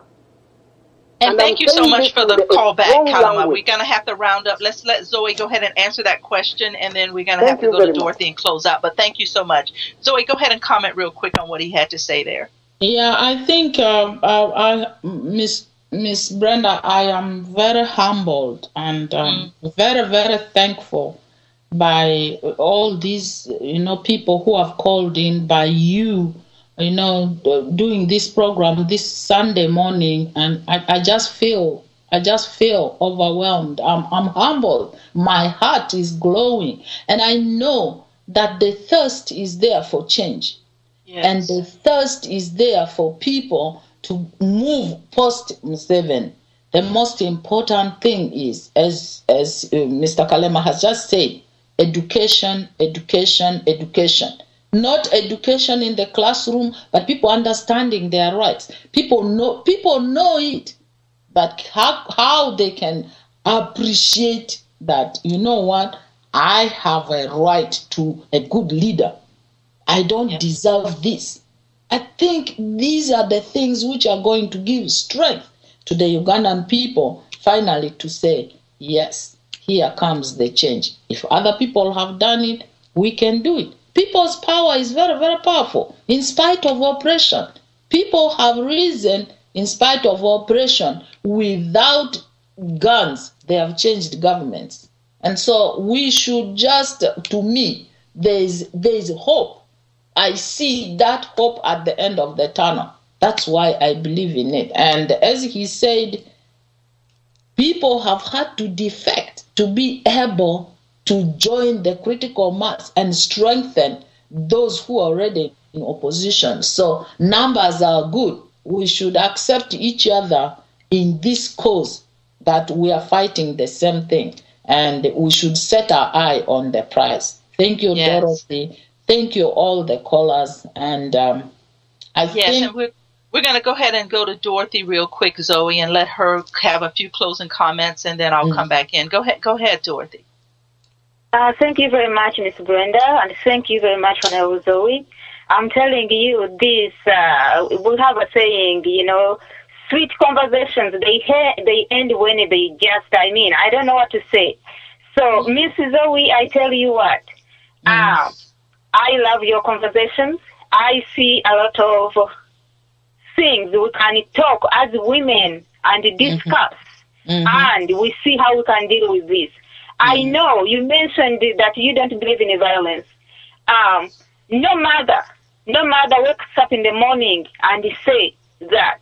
And thank you so much for the call back, Kalama. We're going to have to round up. Let's let Zoe go ahead and answer that question, and then we're going to have to go to Dorothy and close out. But thank you so much. Zoe, go ahead and comment real quick on what he had to say there. Yeah, I think, Miss Brenda, I am very humbled and very, very thankful by all these, people who have called in, by you, doing this program this Sunday morning, and I just feel overwhelmed. I'm humbled. My heart is glowing, and I know that the thirst is there for change, and the thirst is there for people to move post Museveni. The most important thing is, as Mr. Kalema has just said, education. Not education in the classroom, but people understanding their rights. People know it, but how they can appreciate that, I have a right to a good leader. I don't deserve this. I think these are the things which are going to give strength to the Ugandan people finally to say, yes, here comes the change. If other people have done it, we can do it. People's power is very, very powerful. In spite of oppression, people have risen in spite of oppression. Without guns, they have changed governments. And so we should just, to me, there's hope. I see that hope at the end of the tunnel. That's why I believe in it. And as he said, people have had to defect to be able to join the critical mass and strengthen those who are already in opposition. So numbers are good. We should accept each other in this cause that we are fighting the same thing, and we should set our eye on the prize. Thank you, Dorothy. Thank you, all the callers. And I think... And we're going to go ahead and go to Dorothy real quick, Zoe, and let her have a few closing comments, and then I'll come back in. Go ahead, Dorothy. Thank you very much, Miss Brenda, and thank you very much, Honorable Zoe. I'm telling you this, we have a saying, sweet conversations, they end when they just, I don't know what to say. So, Miss Zoe, I tell you what, I love your conversations. I see a lot of things we can talk as women and discuss, and we see how we can deal with this. I know you mentioned that you don't believe in violence. No mother wakes up in the morning and say that,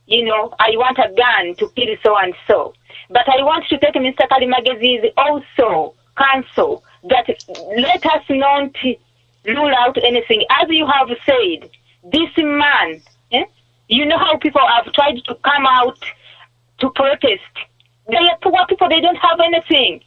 I want a gun to kill so and so. But I want to take Mr. Kalimagezi's also counsel that let us not rule out anything. As you have said, this man, you know how people have tried to come out to protest. They are poor people, they don't have anything.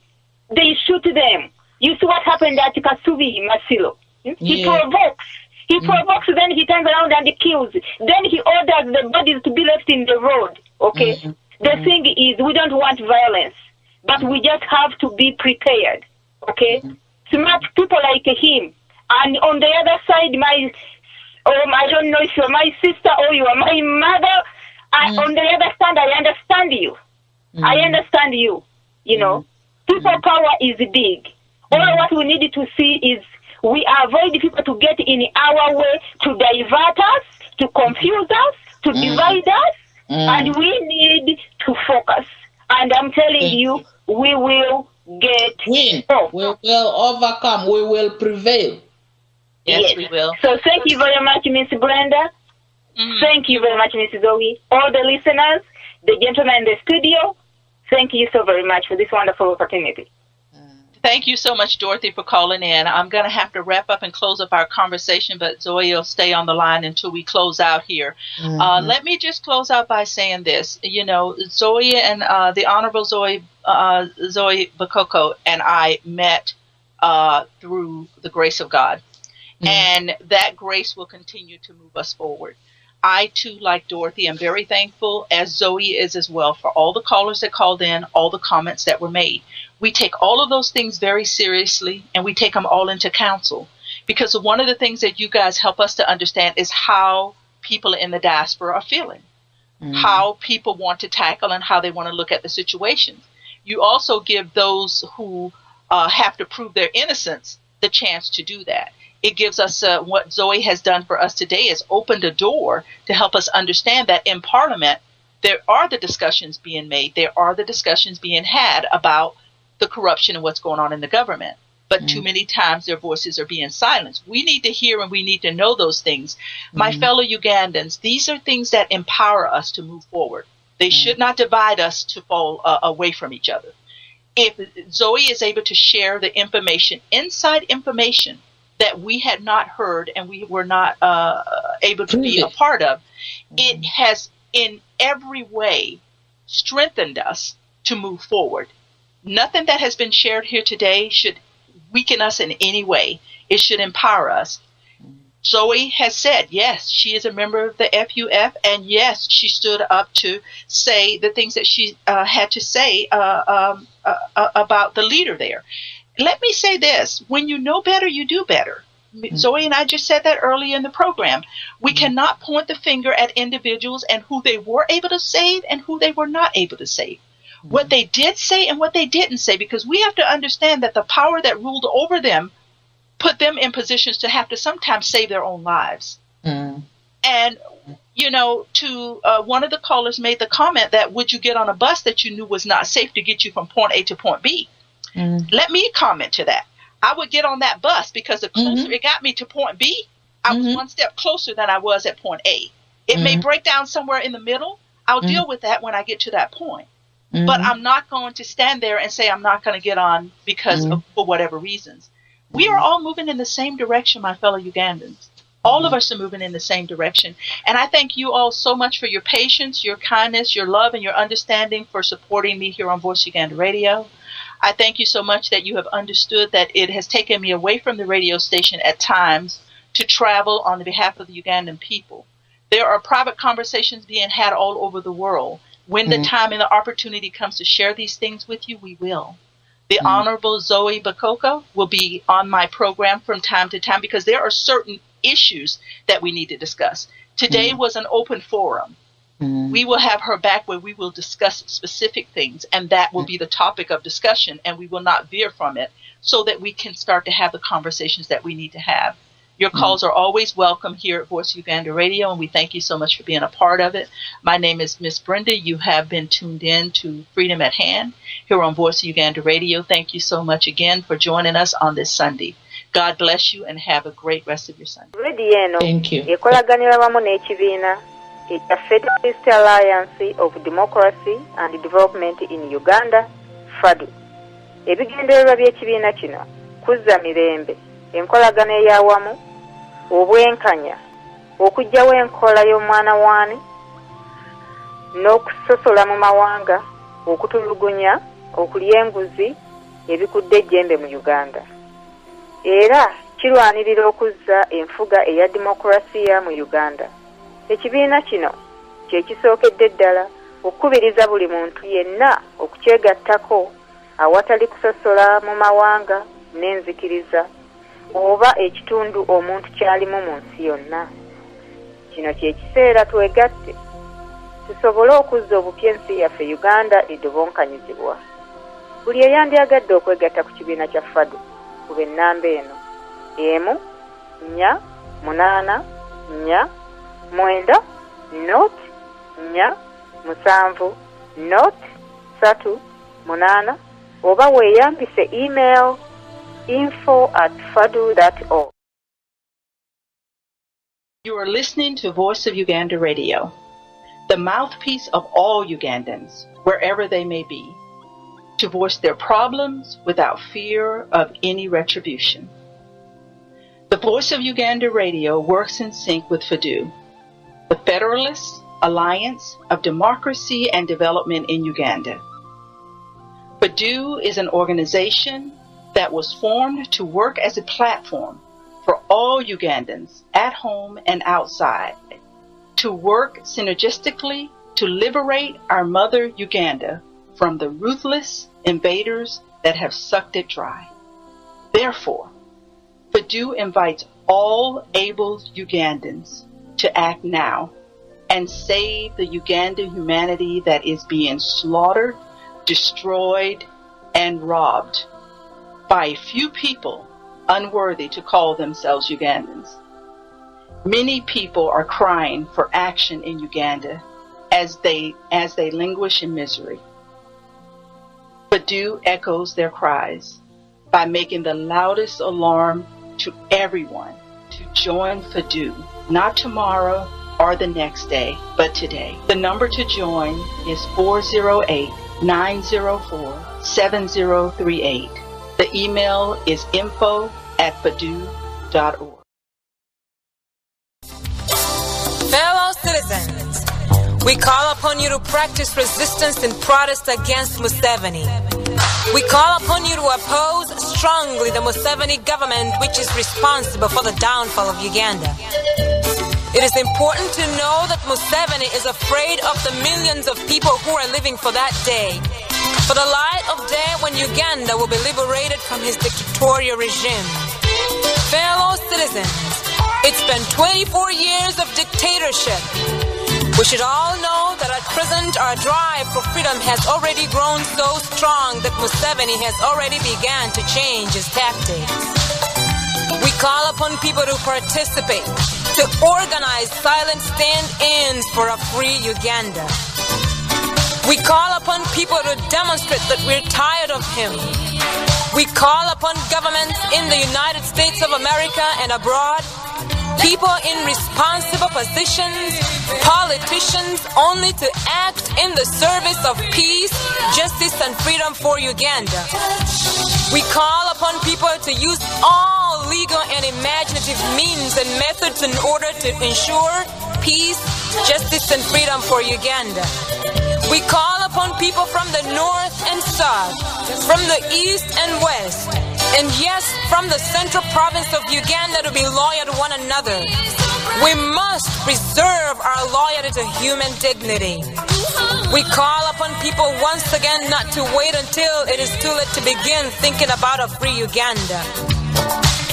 They shoot them. You see what happened at Kasubi Masilo. He provokes. Then he turns around and he kills. Then he orders the bodies to be left in the road. Okay? The thing is, we don't want violence, but we just have to be prepared. Okay? Smart people like him. And on the other side, I don't know if you're my sister or you are my mother. On the other side, I understand you. I understand you. People power is big. All what we need to see is we avoid people to get in our way, to divert us, to confuse us, to divide us, and we need to focus. And I'm telling you, we will win. We will overcome. We will prevail. Yes, we will. So thank you very much, Miss Brenda. Thank you very much, Miss Zoe. All the listeners, the gentlemen in the studio, thank you so very much for this wonderful opportunity. Thank you so much, Dorothy, for calling in. I'm going to have to wrap up and close up our conversation, but Zoe will stay on the line until we close out here. Let me just close out by saying this. Zoe and the Honorable Zoe Zoe Bakoko and I met through the grace of God. And that grace will continue to move us forward. I, too, like Dorothy, am very thankful, as Zoe is as well, for all the callers that called in, all the comments that were made. We take all of those things very seriously, and we take them all into counsel. Because one of the things that you guys help us to understand is how people in the diaspora are feeling, how people want to tackle and how they want to look at the situations. You also give those who have to prove their innocence the chance to do that. It gives us what Zoe has done for us today is opened a door to help us understand that in Parliament, there are the discussions being made. There are the discussions being had about the corruption and what's going on in the government. But too many times their voices are being silenced. We need to hear and we need to know those things. My fellow Ugandans, these are things that empower us to move forward. They should not divide us to fall away from each other. If Zoe is able to share the information, inside information, that we had not heard and we were not able to be a part of, it has in every way strengthened us to move forward. Nothing that has been shared here today should weaken us in any way. It should empower us. Zoe has said, yes, she is a member of the FUF, and yes, she stood up to say the things that she had to say about the leader there. Let me say this. When you know better, you do better. Zoe and I just said that earlier in the program. We cannot point the finger at individuals and who they were able to save and who they were not able to save. What they did say and what they didn't say, because we have to understand that the power that ruled over them put them in positions to have to sometimes save their own lives. And, you know, to one of the callers made the comment that would you get on a bus that you knew was not safe to get you from point A to point B? Let me comment to that. I would get on that bus because the closer it got me to point B, I was one step closer than I was at point A. It may break down somewhere in the middle. I'll deal with that when I get to that point. But I'm not going to stand there and say I'm not going to get on because of, for whatever reasons. We are all moving in the same direction, my fellow Ugandans. All of us are moving in the same direction. And I thank you all so much for your patience, your kindness, your love, and your understanding for supporting me here on Voice Uganda Radio. I thank you so much that you have understood that it has taken me away from the radio station at times to travel on behalf of the Ugandan people. There are private conversations being had all over the world. When the time and the opportunity comes to share these things with you, we will. The Honorable Zoe Bakoko will be on my program from time to time because there are certain issues that we need to discuss. Today was an open forum. We will have her back where we will discuss specific things, and that will be the topic of discussion, and we will not veer from it so that we can start to have the conversations that we need to have. Your calls are always welcome here at Voice Uganda Radio, and we thank you so much for being a part of it. My name is Miss Brenda. You have been tuned in to Freedom at Hand here on Voice Uganda Radio. Thank you so much again for joining us on this Sunday. God bless you and have a great rest of your Sunday. Thank you. The Federalist Alliance of Democracy and Development in Uganda, FADU. Ebigendererwa by'ekibiina kino kuzza mirembe, enkolagana ey'awamu, obwenkanya, okuggyawo enkola y'omwana waani, n'okusosola mu mawanga, okutulugunya, okulya enguzi, ebikudde ejjembe mu Uganda. Era kirwanirira okuzza enfuga eya demokrasiya mu Uganda. Ekibiina kino kye kisookedde ddala okukubiriza buli muntu yenna okukyegattako awatali kusosola mu mawanga n'enzikiriza oba ekitundu omuntu kyalimu mu nsi yonna. Kino kye kiseera twegatte tusobole okuzza obupya ensi yaffe Uganda edobonkanyizibwa. Buli eyandyagadde okwegatta ku kibiina kya FADU kuba ennamba eno 1-800-9-7-3-8 oba weeyambise email info@fadu.org. You are listening to Voice of Uganda Radio, the mouthpiece of all Ugandans, wherever they may be, to voice their problems without fear of any retribution. The Voice of Uganda Radio works in sync with FADU, the Federalist Alliance of Democracy and Development in Uganda. Vour is an organization that was formed to work as a platform for all Ugandans at home and outside, to work synergistically to liberate our mother Uganda from the ruthless invaders that have sucked it dry. Therefore, Vour invites all able Ugandans to act now and save the Ugandan humanity that is being slaughtered, destroyed, and robbed by a few people unworthy to call themselves Ugandans. Many people are crying for action in Uganda as they languish in misery. Vour echoes their cries by making the loudest alarm to everyone to join Vour, not tomorrow or the next day, but today. The number to join is 408-904-7038. The email is info@vour.org. Fellow citizens, we call upon you to practice resistance and protest against Museveni. We call upon you to oppose strongly the Museveni government, which is responsible for the downfall of Uganda. It is important to know that Museveni is afraid of the millions of people who are living for that day, for the light of day when Uganda will be liberated from his dictatorial regime. Fellow citizens, it's been 24 years of dictatorship. We should all know that at present our drive for freedom has already grown so strong that Museveni has already begun to change his tactics. We call upon people to participate, to organize silent stand-ins for a free Uganda. We call upon people to demonstrate that we're tired of him. We call upon governments in the United States of America and abroad, people in responsible positions, politicians, only to act in the service of peace, justice, and freedom for Uganda. We call upon people to use all legal and imaginative means and methods in order to ensure peace, justice, and freedom for Uganda. We call upon people from the north and south, from the east and west, and yes, from the central province of Uganda to be loyal to one another. We must preserve our loyalty to human dignity. We call upon people once again not to wait until it is too late to begin thinking about a free Uganda.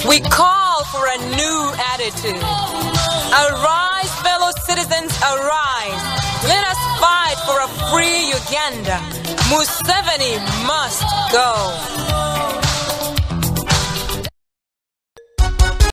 We call for a new attitude. Arise, fellow citizens, arise. Let us fight for a free Uganda. Museveni must go.